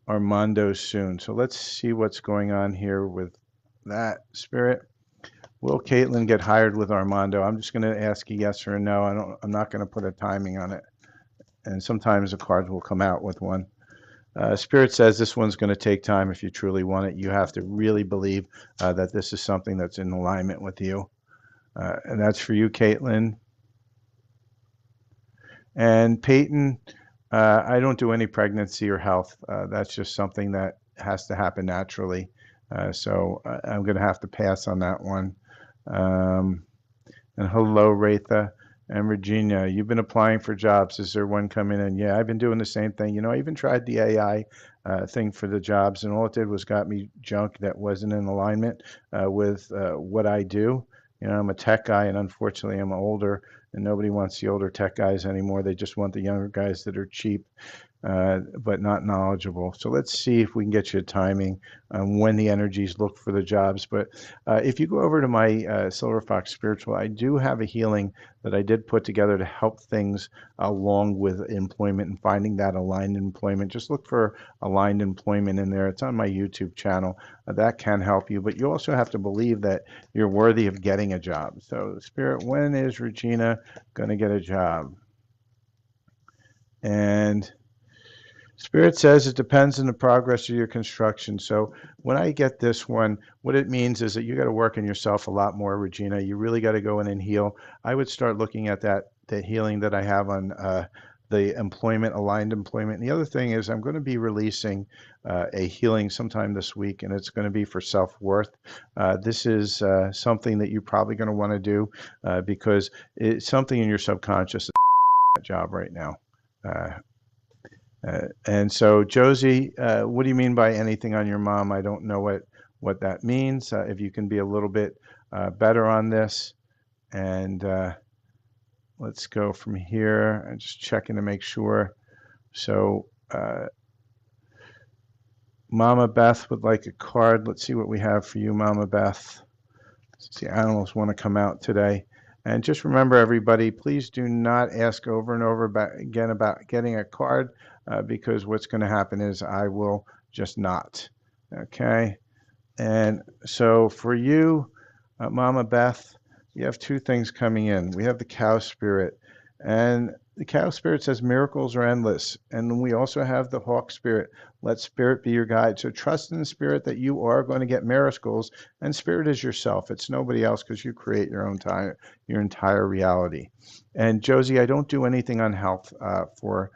Armando soon? So let's see what's going on here with that, Spirit. Will Caitlin get hired with Armando? I'm just going to ask a yes or a no. I'm not going to put a timing on it. And sometimes the cards will come out with one. Spirit says this one's going to take time if you truly want it. You have to really believe that this is something that's in alignment with you. And that's for you, Caitlin. And Peyton, I don't do any pregnancy or health. That's just something that has to happen naturally. So I'm going to have to pass on that one. Um, and hello, Ratha and Regina. You've been applying for jobs. Is there one coming in? Yeah, I've been doing the same thing. I even tried the AI thing for the jobs, and all it did was got me junk that wasn't in alignment with what I do. I'm a tech guy, and unfortunately, I'm older, and nobody wants the older tech guys anymore. They just want the younger guys that are cheap but not knowledgeable. So let's see if we can get you a timing on when the energies look for the jobs. But if you go over to my Silver Fox Spiritual, I do have a healing that I did put together to help things along with employment and finding that aligned employment. Just look for aligned employment in there. It's on my YouTube channel. That can help you, but you also have to believe that you're worthy of getting a job. So, Spirit, when is Regina going to get a job? And Spirit says it depends on the progress of your construction. So when I get this one, what it means is that you got to work on yourself a lot more, Regina. You really got to go in and heal. I would start looking at the healing that I have on the employment, aligned employment. And the other thing is I'm going to be releasing a healing sometime this week, and it's going to be for self-worth. This is something that you're probably going to want to do because it's something in your subconscious that's job right now. And so, Josie, what do you mean by anything on your mom? I don't know what that means. If you can be a little bit better on this, and let's go from here. I'm just checking to make sure. So, Mama Beth would like a card. Let's see what we have for you, Mama Beth. The animals want to come out today. And just remember, everybody, please do not ask over and over again about getting a card because what's going to happen is I will just not. Okay. And so for you, Mama Beth, you have two things coming in. We have the cow spirit, and the cow spirit says miracles are endless. And then we also have the hawk spirit. Let spirit be your guide. So trust in the spirit that you are going to get miracles, and spirit is yourself. It's nobody else because you create your own time, your entire reality. And Josie, I don't do anything on health for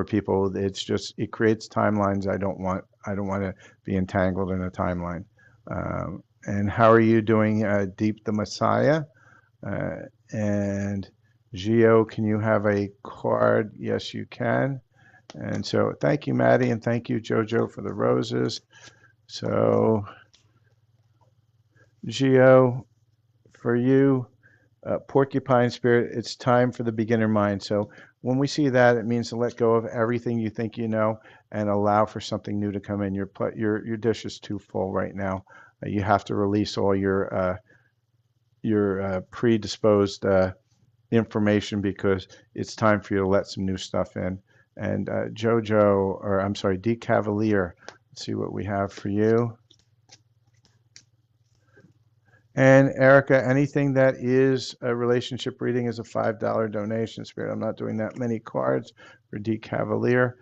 people. It's just it creates timelines. I don't want to be entangled in a timeline. And how are you doing, Deep the Messiah? And Gio, can you have a card? Yes, you can. And so thank you, Maddie, and thank you, Jojo, for the roses. So, Gio, for you, porcupine spirit, it's time for the beginner mind. So when we see that, it means to let go of everything you think you know and allow for something new to come in. Your dish is too full right now. You have to release all your predisposed information because it's time for you to let some new stuff in. And Jojo, or I'm sorry, D Cavalier, let's see what we have for you. And Erica, anything that is a relationship reading is a $5 donation. Spirit, I'm not doing that many cards for D Cavalier.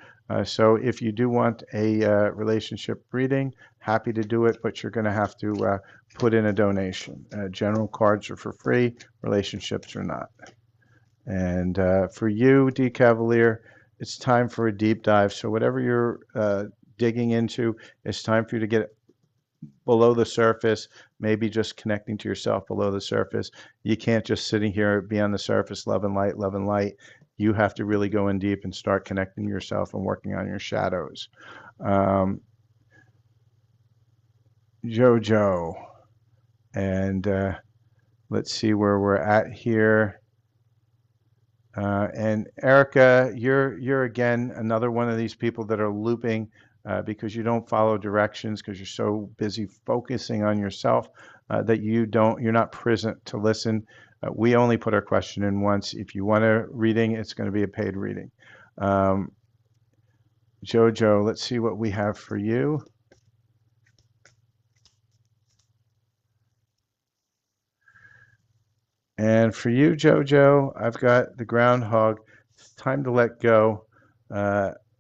So if you do want a relationship reading, happy to do it, but you're going to have to put in a donation. General cards are for free, relationships are not. And for you, D Cavalier, it's time for a deep dive. So whatever you're digging into, it's time for you to get below the surface, maybe just connecting to yourself below the surface. You can't just sitting here, be on the surface, love and light, love and light. You have to really go in deep and start connecting yourself and working on your shadows. Jojo, and let's see where we're at here. And Erica, you're again another one of these people that are looping because you don't follow directions because you're so busy focusing on yourself that you're not present to listen. We only put our question in once. If you want a reading, it's going to be a paid reading. Jojo, let's see what we have for you. And for you, Jojo, I've got the groundhog. It's time to let go.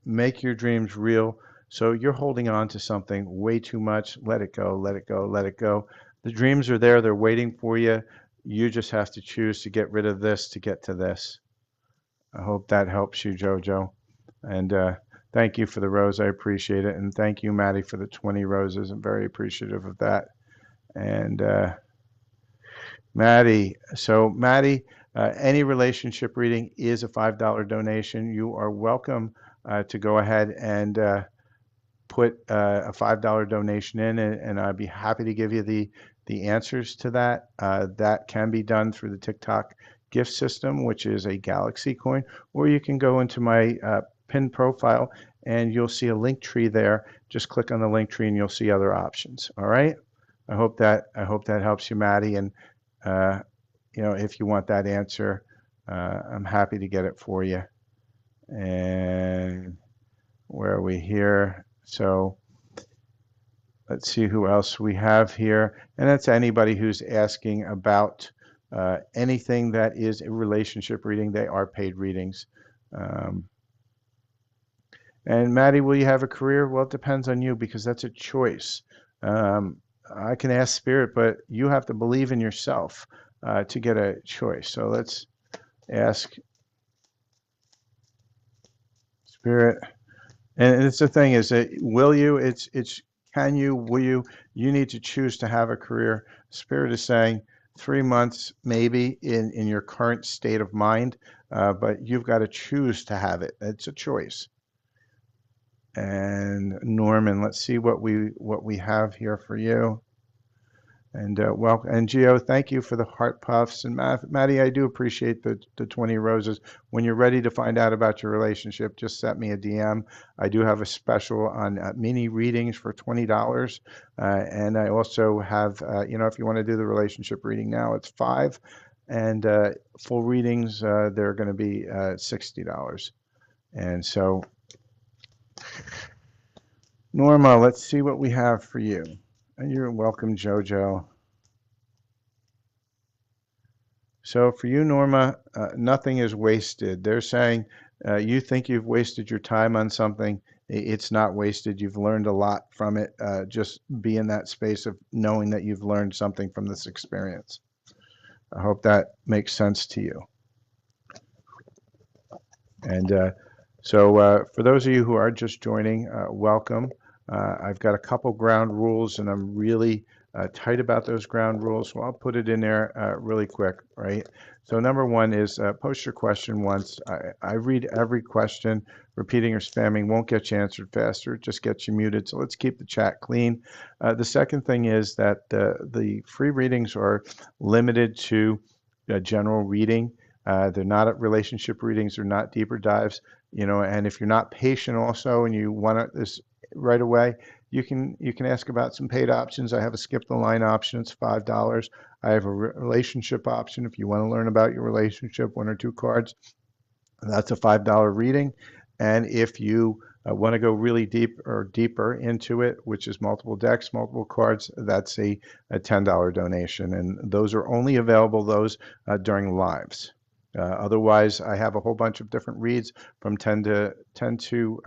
Make your dreams real. So you're holding on to something way too much. Let it go, let it go, let it go. The dreams are there, they're waiting for you. You just have to choose to get rid of this to get to this. I hope that helps you, Jojo. And thank you for the rose. I appreciate it. And thank you, Maddie, for the 20 roses. I'm very appreciative of that. And Maddie, any relationship reading is a $5 donation. You are welcome to go ahead and put a $5 donation in, and I'd be happy to give you the answers to that. That can be done through the TikTok gift system, which is a Galaxy coin, or you can go into my pinned profile and you'll see a link tree there. Just click on the link tree and you'll see other options. All right. I hope that helps you, Maddie. And if you want that answer, I'm happy to get it for you. And where are we here? So let's see who else we have here. And that's anybody who's asking about anything that is a relationship reading. They are paid readings. And Maddie, will you have a career? Well, it depends on you because that's a choice. I can ask Spirit, but you have to believe in yourself to get a choice. So let's ask Spirit. And it's the thing is that will you? It's can you? Will you? You need to choose to have a career. Spirit is saying 3 months maybe in your current state of mind, but you've got to choose to have it. It's a choice. And Norman, let's see what we have here for you. And welcome, and Gio, thank you for the heart puffs. And Maddie, I do appreciate the 20 roses. When you're ready to find out about your relationship, just send me a DM. I do have a special on mini readings for $20. And I also have, if you want to do the relationship reading now, it's $5. And full readings, they're going to be $60. And so, Norma, let's see what we have for you. And you're welcome, Jojo. So for you, Norma, nothing is wasted. They're saying you think you've wasted your time on something. It's not wasted. You've learned a lot from it. Just be in that space of knowing that you've learned something from this experience. I hope that makes sense to you. And so for those of you who are just joining, welcome. I've got a couple ground rules, and I'm really tight about those ground rules, so I'll put it in there really quick, right? So number one is post your question once. I read every question. Repeating or spamming won't get you answered faster, it just gets you muted. So let's keep the chat clean. The second thing is that the free readings are limited to general reading. They're not relationship readings, they're not deeper dives, and if you're not patient also and you want this right away, you can ask about some paid options. I have a skip the line option, it's $5. I have a relationship option if you want to learn about your relationship, 1 or 2 cards. That's a $5 reading. And if you want to go really deep or deeper into it, which is multiple decks, multiple cards, that's a $10 donation. And those are only available during lives. Otherwise, I have a whole bunch of different reads from $10 to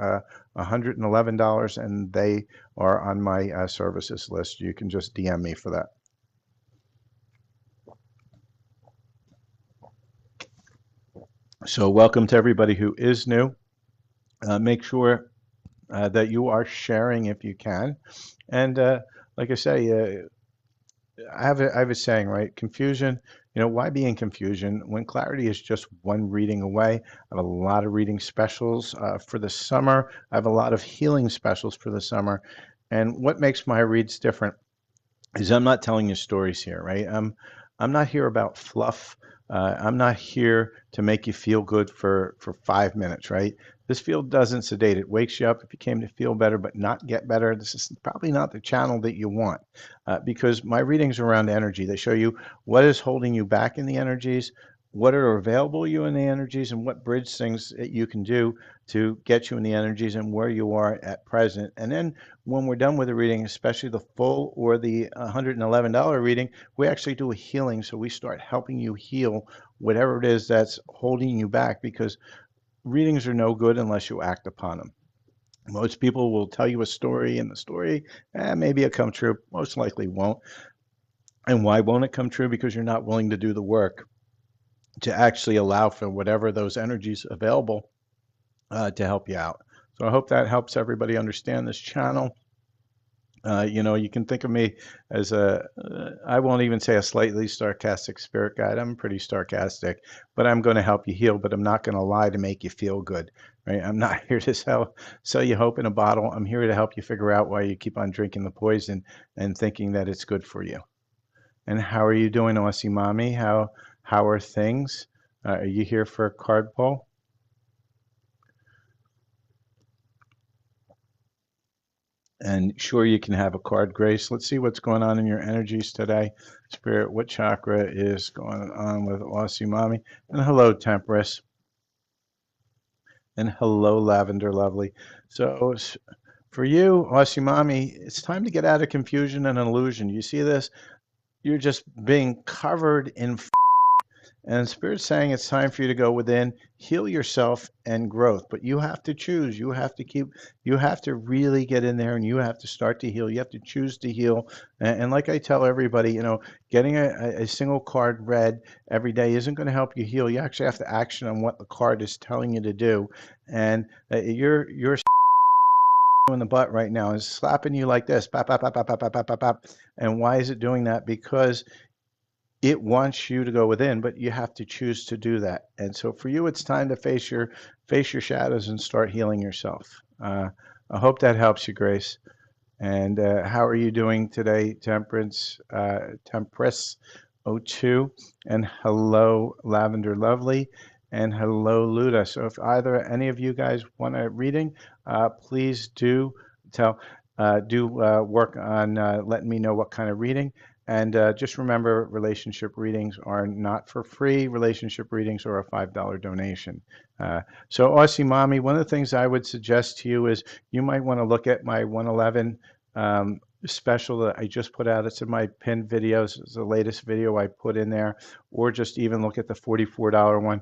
$111, and they are on my services list. You can just DM me for that. So welcome to everybody who is new. Make sure that you are sharing if you can. And like I say, I have a saying, right? Confusion, why be in confusion when clarity is just one reading away? I have a lot of reading specials for the summer. I have a lot of healing specials for the summer. And what makes my reads different is I'm not telling you stories here, right? I'm not here about fluff. I'm not here to make you feel good for 5 minutes, right? This field doesn't sedate. It wakes you up if you came to feel better but not get better. This is probably not the channel that you want because my readings are around energy. They show you what is holding you back in the energies, what are available to you in the energies, and what bridge things that you can do to get you in the energies and where you are at present. And then when we're done with the reading, especially the full or the $111 reading, we actually do a healing. So we start helping you heal whatever it is that's holding you back, because readings are no good unless you act upon them. Most people will tell you a story, and the story, maybe it come true, most likely won't. And why won't it come true? Because you're not willing to do the work to actually allow for whatever those energies available to help you out. So I hope that helps everybody understand this channel. You can think of me as I won't even say a slightly sarcastic spirit guide. I'm pretty sarcastic, but I'm going to help you heal, but I'm not going to lie to make you feel good, right? I'm not here to sell you hope in a bottle. I'm here to help you figure out why you keep on drinking the poison and thinking that it's good for you. And how are you doing, Aussie Mommy? How are things? Are you here for a card pull? And sure, you can have a card, Grace. Let's see what's going on in your energies today. Spirit, what chakra is going on with Aussie Mommy? And hello, Temperance. And hello, Lavender Lovely. So for you, Aussie Mommy, it's time to get out of confusion and illusion. You see this? You're just being covered in and Spirit's saying it's time for you to go within, heal yourself, and growth. But you have to choose. You have to really get in there and you have to start to heal. You have to choose to heal. And like I tell everybody, getting a single card read every day isn't going to help you heal. You actually have to action on what the card is telling you to do. And you're in the butt right now is slapping you like this, pop, pop, pop, pop, pop, pop, pop, pop, pop. And why is it doing that? Because it wants you to go within, but you have to choose to do that. And so for you, it's time to face your shadows and start healing yourself. I hope that helps you, Grace. And how are you doing today, Temperance 02? And hello, Lavender Lovely. And hello, Luda. So if either any of you guys want a reading, please tell work on letting me know what kind of reading. And just remember, relationship readings are not for free. Relationship readings are a $5 donation. So Aussie Mommy, one of the things I would suggest to you is you might want to look at my 111 special that I just put out. It's in my pinned videos. It's the latest video I put in there, or just even look at the $44 one.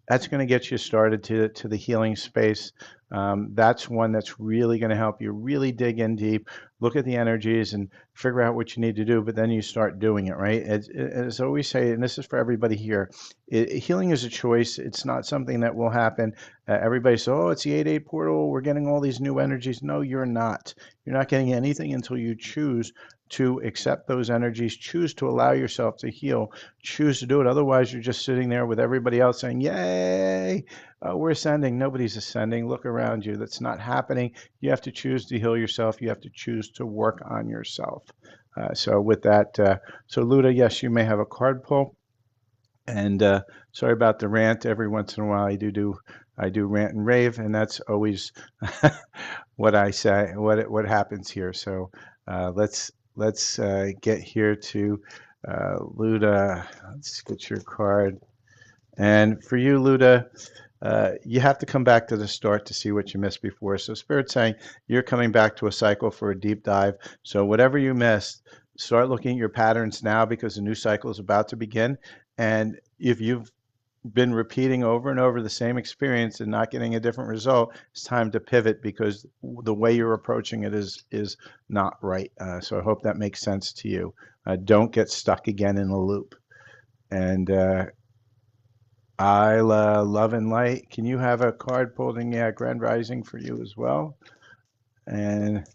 That's going to get you started to the healing space. That's one that's really going to help you really dig in deep, look at the energies and figure out what you need to do, but then you start doing it, right? As I always say, and this is for everybody here, healing is a choice. It's not something that will happen. Everybody says, oh, it's the 8-8 portal. We're getting all these new energies. No, you're not. You're not getting anything until you choose to accept those energies, choose to allow yourself to heal, choose to do it. Otherwise, you're just sitting there with everybody else saying, yay, we're ascending. Nobody's ascending. Look around you. That's not happening. You have to choose to heal yourself. You have to choose to work on yourself. So with that, so Luda, yes, you may have a card pull. And sorry about the rant. Every once in a while, I do rant and rave, and that's always what I say, what happens here. So let's get here to Luda. Let's get your card. And for you, Luda, you have to come back to the start to see what you missed before. So Spirit's saying you're coming back to a cycle for a deep dive. So whatever you missed, start looking at your patterns now because the new cycle is about to begin. And if you've been repeating over and over the same experience and not getting a different result, it's time to pivot because the way you're approaching it is not right. So I hope that makes sense to you. Don't get stuck again in a loop. And love and light. Can you have a card pulled in? Yeah, Grand Rising for you as well. And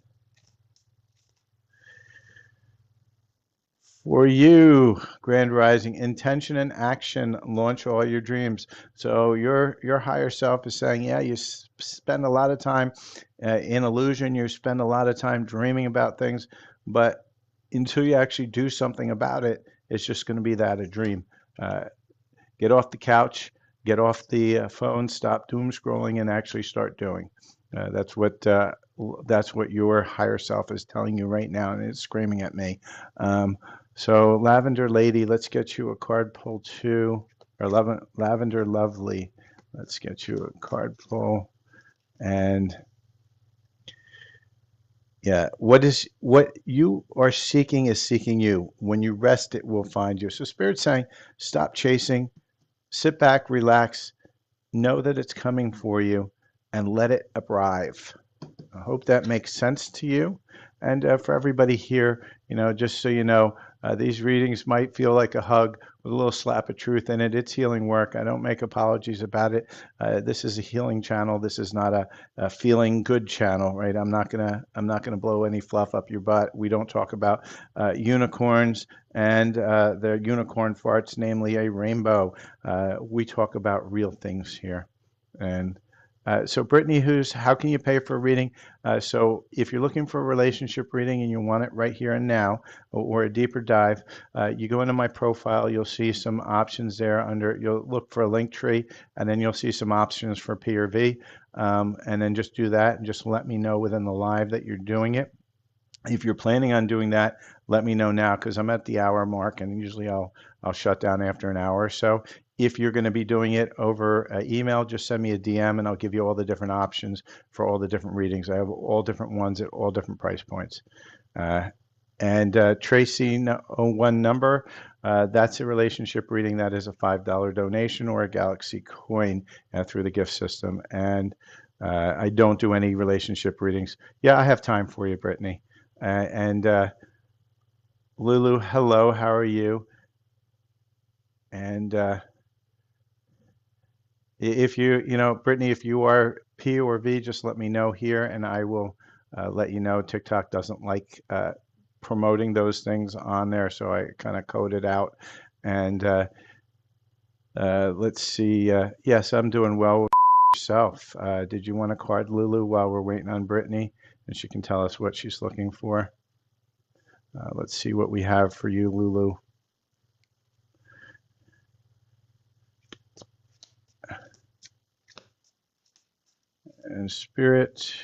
for you, Grand Rising, intention and action, launch all your dreams. So your higher self is saying, yeah, you spend a lot of time in illusion. You spend a lot of time dreaming about things, but until you actually do something about it, it's just going to be that a dream. Uh, get off the couch, get off the phone, stop doom scrolling, and actually start doing. That's what your higher self is telling you right now, and it's screaming at me. So Lavender Lady, let's get you a card pull too, or Lavender Lovely, let's get you a card pull. And yeah, what you are seeking is seeking you. When you rest, it will find you. So Spirit's saying, stop chasing, sit back, relax, know that it's coming for you, and let it arrive. I hope that makes sense to you. And for everybody here, just so you know, these readings might feel like a hug with a little slap of truth in it. It's healing work. I don't make apologies about it. This is a healing channel. This is not a feeling good channel, right? I'm not gonna blow any fluff up your butt. We don't talk about unicorns and the unicorn farts, namely a rainbow. We talk about real things here. And so Brittany, how can you pay for a reading? So if you're looking for a relationship reading and you want it right here and now, or a deeper dive, you go into my profile, you'll see some options there you'll look for a link tree, and then you'll see some options for P or V. And then just do that and just let me know within the live that you're doing it. If you're planning on doing that, let me know now because I'm at the hour mark and usually I'll shut down after an hour or so. If you're going to be doing it over email, just send me a DM and I'll give you all the different options for all the different readings. I have all different ones at all different price points. And Tracy 01 number, that's a relationship reading. That is a $5 donation or a Galaxy coin through the gift system. And I don't do any relationship readings. Yeah, I have time for you, Brittany. And Lulu, hello, how are you? And if Brittany, if you are P or V, just let me know here and I will let you know. TikTok doesn't like promoting those things on there, so I kind of code it out. And let's see. Yes, I'm doing well with yourself. Did you want a card, Lulu, while we're waiting on Brittany? And she can tell us what she's looking for. Let's see what we have for you, Lulu. And Spirit.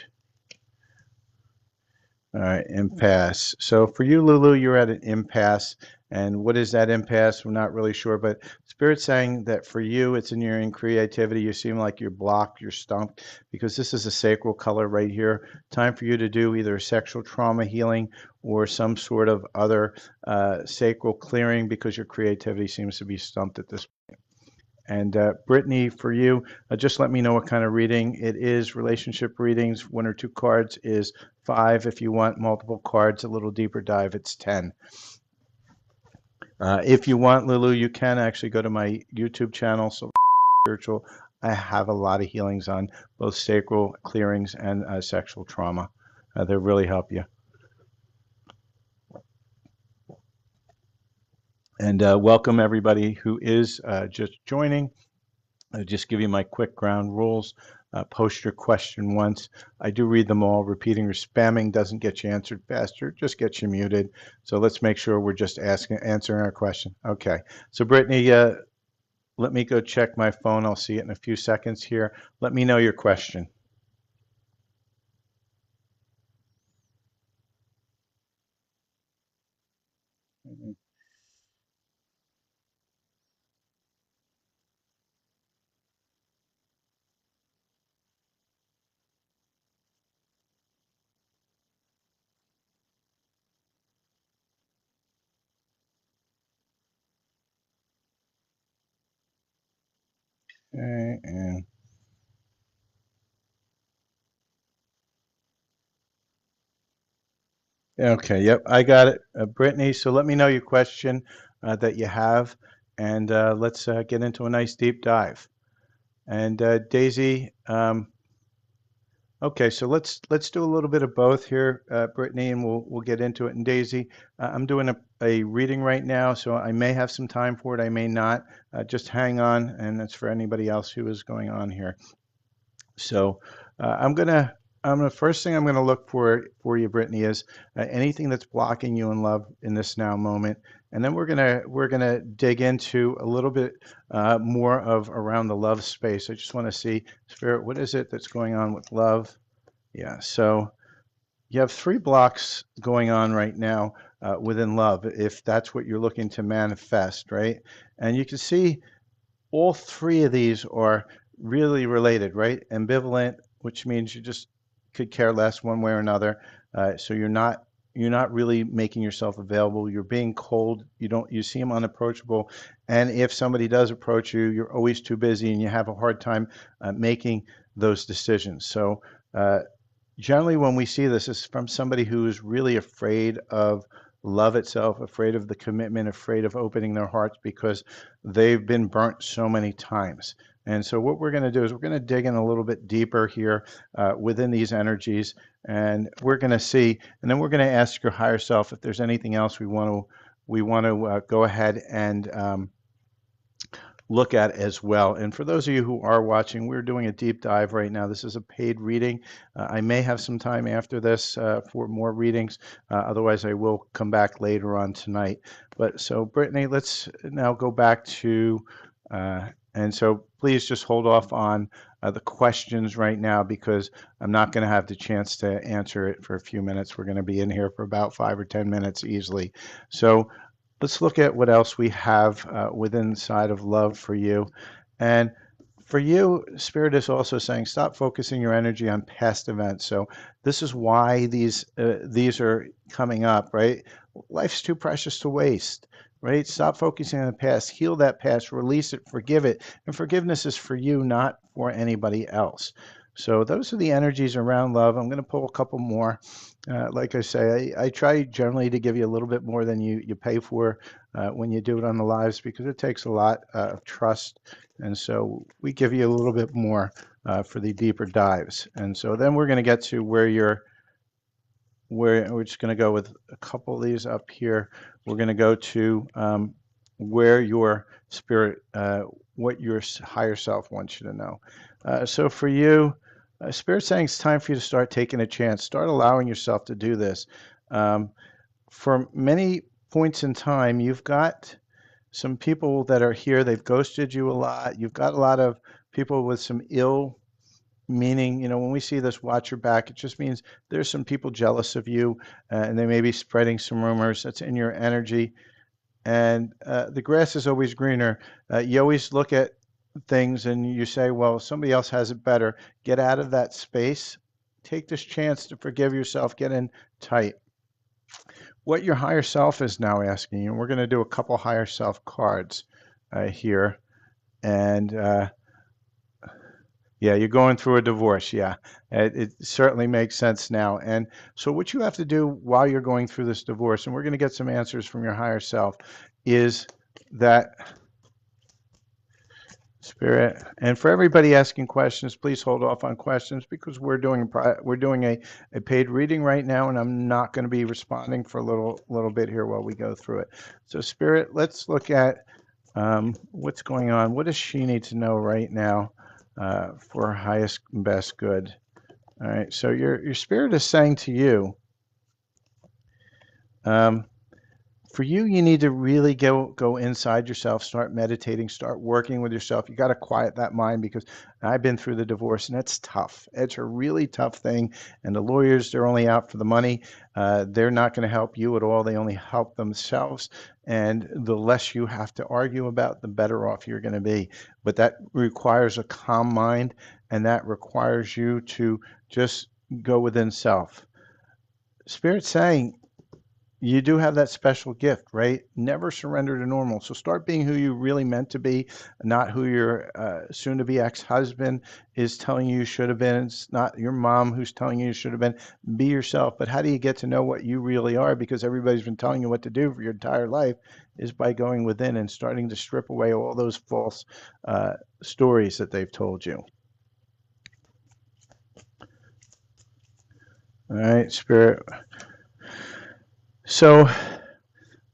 All right, impasse. So for you, Lulu, you're at an impasse. And what is that impasse? We're not really sure, but Spirit's saying that for you, it's in your in creativity. You seem like you're blocked, you're stumped, because this is a sacral color right here. Time for you to do either sexual trauma healing or some sort of other sacral clearing because your creativity seems to be stumped at this point. And Brittany, for you, just let me know what kind of reading it is. Relationship readings, 1 or 2 cards is 5. If you want multiple cards, a little deeper dive, it's 10. If you want, Lulu, you can actually go to my YouTube channel, Spiritual. I have a lot of healings on both sacral clearings and sexual trauma. They really help you. And welcome everybody who is just joining. I'll just give you my quick ground rules. Post your question once. I do read them all. Repeating or spamming doesn't get you answered faster, just gets you muted. So let's make sure we're just answering our question. Okay. So Brittany, let me go check my phone. I'll see it in a few seconds here. Let me know your question. Okay, and okay, yep, I got it, Brittany. So let me know your question that you have, and let's get into a nice deep dive. And Daisy, okay, so let's do a little bit of both here, Brittany, and we'll get into it. And Daisy, I'm doing a reading right now, so I may have some time for it, I may not. Just hang on, and that's for anybody else who is going on here. So first thing I'm gonna look for you, Brittany, is anything that's blocking you in love in this now moment, and then we're gonna dig into a little bit more of around the love space. I just want to see, Spirit, what is it that's going on with love? Yeah, so you have 3 blocks going on right now within love, if that's what you're looking to manifest, right? And you can see all 3 of these are really related, right? Ambivalent, which means you just could care less one way or another. So you're not really making yourself available. You're being cold. You seem unapproachable. And if somebody does approach you, you're always too busy and you have a hard time making those decisions. So generally when we see this is from somebody who is really afraid of love itself, afraid of the commitment, afraid of opening their hearts because they've been burnt so many times. And so what we're going to do is we're going to dig in a little bit deeper here within these energies, and we're going to see, and then we're going to ask your higher self if there's anything else we want to go ahead and look at as well. And for those of you who are watching, we're doing a deep dive right now. This is a paid reading. I may have some time after this for more readings. Otherwise, I will come back later on tonight. But so, Brittany, let's now go back to, and so please just hold off on the questions right now because I'm not going to have the chance to answer it for a few minutes. We're going to be in here for about 5 or 10 minutes easily. So let's look at what else we have within the side of love for you. And for you, Spirit is also saying, stop focusing your energy on past events. So this is why these are coming up, right? Life's too precious to waste, right? Stop focusing on the past, heal that past, release it, forgive it. And forgiveness is for you, not for anybody else. So those are the energies around love. I'm going to pull a couple more. Like I say, I try generally to give you a little bit more than you pay for when you do it on the lives because it takes a lot of trust. And so we give you a little bit more for the deeper dives. And so then we're going to get to where we're just going to go with a couple of these up here. We're going to go to where your spirit, what your higher self wants you to know. So for you, Spirit saying it's time for you to start taking a chance. Start allowing yourself to do this. For many points in time, you've got some people that are here. They've ghosted you a lot. You've got a lot of people with some ill meaning. You know, when we see this, watch your back. It just means there's some people jealous of you, and they may be spreading some rumors. That's in your energy. And the grass is always greener. You always look at things and you say, well, somebody else has it better. Get out of that space. Take this chance to forgive yourself. Get in tight. What your higher self is now asking you, and we're going to do a couple higher self cards here. And yeah, you're going through a divorce. Yeah, it certainly makes sense now. And so, what you have to do while you're going through this divorce, and we're going to get some answers from your higher self, is that Spirit. And for everybody asking questions, please hold off on questions because we're doing a paid reading right now, and I'm not going to be responding for a little bit here while we go through it. So, Spirit, let's look at what's going on. What does she need to know right now for her highest and best good? All right. So your spirit is saying to you, for you, you need to really go inside yourself, start meditating, start working with yourself. You got to quiet that mind because I've been through the divorce and it's tough. It's a really tough thing. And the lawyers, they're only out for the money. They're not going to help you at all. They only help themselves. And the less you have to argue about, the better off you're going to be. But that requires a calm mind, and that requires you to just go within self. Spirit saying, you do have that special gift, right? Never surrender to normal. So start being who you really meant to be, not who your soon to be ex husband is telling you should have been. It's not your mom who's telling you should have been. Be yourself. But how do you get to know what you really are? Because everybody's been telling you what to do for your entire life, is by going within and starting to strip away all those false stories that they've told you. All right, Spirit. So,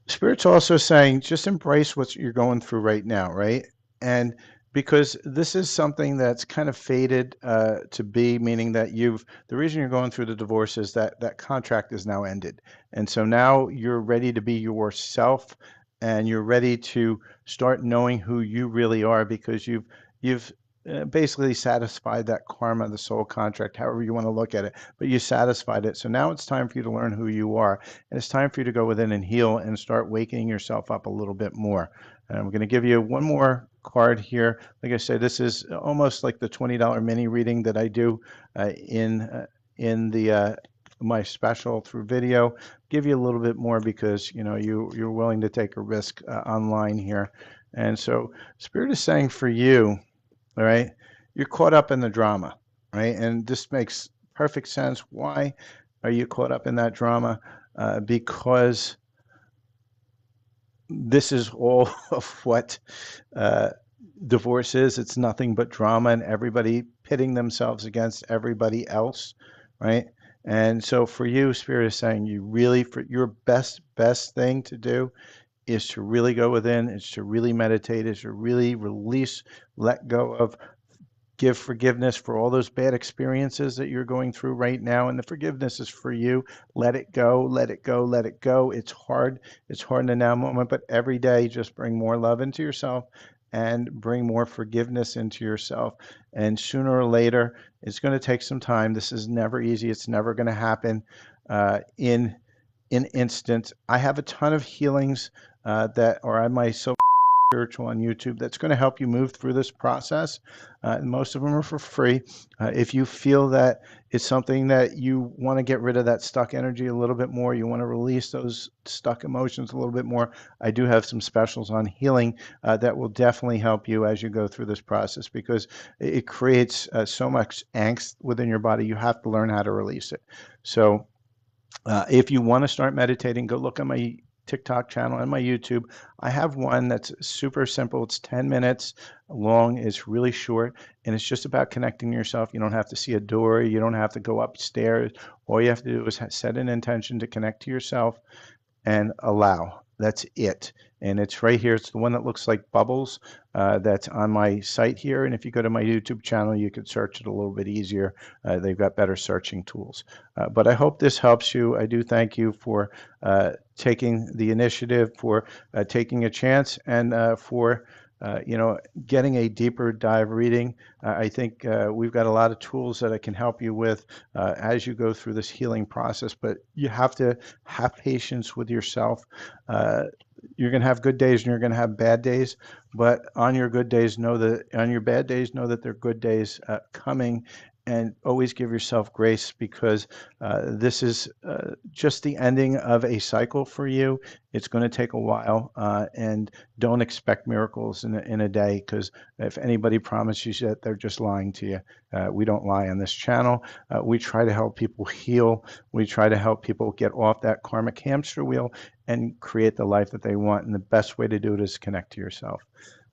Spirit's also saying just embrace what you're going through right now, right? And because this is something that's kind of fated to be, meaning that the reason you're going through the divorce is that that contract is now ended. And so now you're ready to be yourself and you're ready to start knowing who you really are because you've basically satisfied that karma, the soul contract, however you want to look at it, but you satisfied it. So now it's time for you to learn who you are. And it's time for you to go within and heal and start waking yourself up a little bit more. And I'm going to give you one more card here. Like I said, this is almost like the $20 mini reading that I do in the my special through video. Give you a little bit more because you're willing to take a risk online here. And so Spirit is saying for you, all right, you're caught up in the drama, right? And this makes perfect sense. Why are you caught up in that drama? Because this is all of what uh, divorce is. It's nothing but drama and everybody pitting themselves against everybody else, right? And so for you, Spirit is saying you really, for your best thing to do is to really go within, is to really meditate, is to really release, let go of, give forgiveness for all those bad experiences that you're going through right now. And the forgiveness is for you. Let it go, let it go, let it go. It's hard. It's hard in the now moment, but every day just bring more love into yourself and bring more forgiveness into yourself. And sooner or later, it's going to take some time. This is never easy. It's never going to happen in an instant. I have a ton of healings that are on my spiritual on YouTube that's going to help you move through this process. And most of them are for free. If you feel that it's something that you want to get rid of that stuck energy a little bit more, you want to release those stuck emotions a little bit more, I do have some specials on healing that will definitely help you as you go through this process because it creates so much angst within your body. You have to learn how to release it. So if you want to start meditating, go look at my TikTok channel and my YouTube. I have one that's super simple. It's 10 minutes long. It's really short, and it's just about connecting yourself. You don't have to see a door. You don't have to go upstairs. All you have to do is set an intention to connect to yourself and allow. That's it. And it's right here. It's the one that looks like bubbles that's on my site here. And if you go to my YouTube channel, you could search it a little bit easier. They've got better searching tools. But I hope this helps you. I do thank you for taking the initiative, for taking a chance, and for getting a deeper dive reading. I think we've got a lot of tools that I can help you with as you go through this healing process, but you have to have patience with yourself. You're going to have good days and you're going to have bad days, but on your good days, know that on your bad days, know that there are good days coming, and always give yourself grace because this is just the ending of a cycle for you. It's going to take a while, and don't expect miracles in a day because if anybody promises you that, they're just lying to you. We don't lie on this channel. We try to help people heal. We try to help people get off that karmic hamster wheel and create the life that they want. And the best way to do it is connect to yourself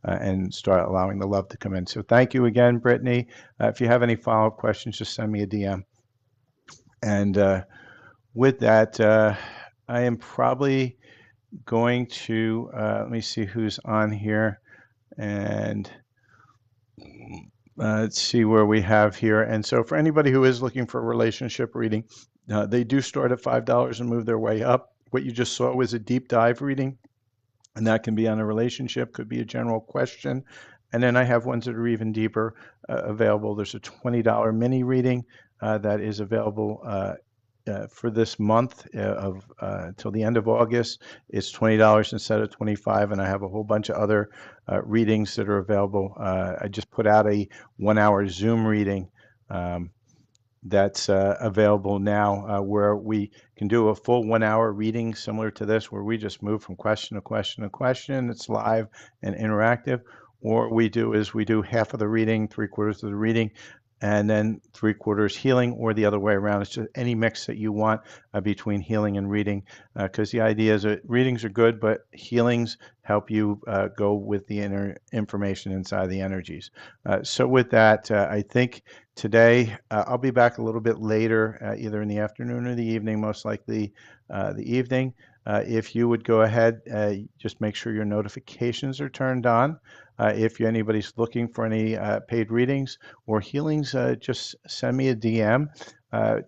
and start allowing the love to come in. So thank you again, Brittany. If you have any follow-up questions, just send me a DM. And with that, I am probably going to, let me see who's on here. And let's see where we have here. And so for anybody who is looking for a relationship reading, they do start at $5 and move their way up. What you just saw was a deep dive reading, and that can be on a relationship, could be a general question. And then I have ones that are even deeper available. There's a $20 mini reading that is available for this month of till the end of August. It's $20 instead of $25, and I have a whole bunch of other readings that are available. I just put out a 1-hour Zoom reading that's available now where we can do a full 1-hour reading similar to this, where we just move from question to question to question. It's live and interactive. Or we do half of the reading, 3/4 of the reading, and then 3/4 healing, or the other way around. It's just any mix that you want between healing and reading, because the idea is that readings are good, but healings help you go with the inner information inside the energies. So with that, I think today I'll be back a little bit later, either in the afternoon or the evening, most likely the evening. If you would go ahead, just make sure your notifications are turned on. If anybody's looking for any paid readings or healings, just send me a DM.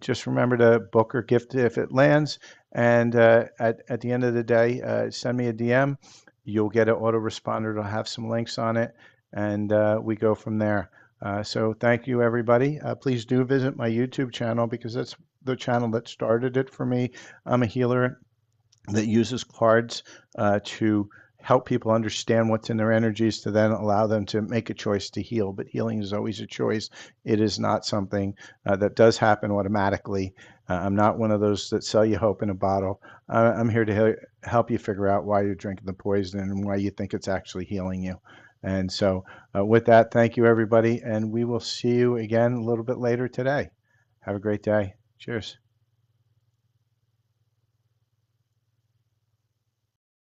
Just remember to book or gift if it lands. And at the end of the day, send me a DM. You'll get an autoresponder. It'll have some links on it. And we go from there. So thank you, everybody. Please do visit my YouTube channel because that's the channel that started it for me. I'm a healer that uses cards to help people understand what's in their energies to then allow them to make a choice to heal. But healing is always a choice. It is not something that does happen automatically. I'm not one of those that sell you hope in a bottle. I'm here to help you figure out why you're drinking the poison and why you think it's actually healing you. And so with that, thank you, everybody. And we will see you again a little bit later today. Have a great day. Cheers.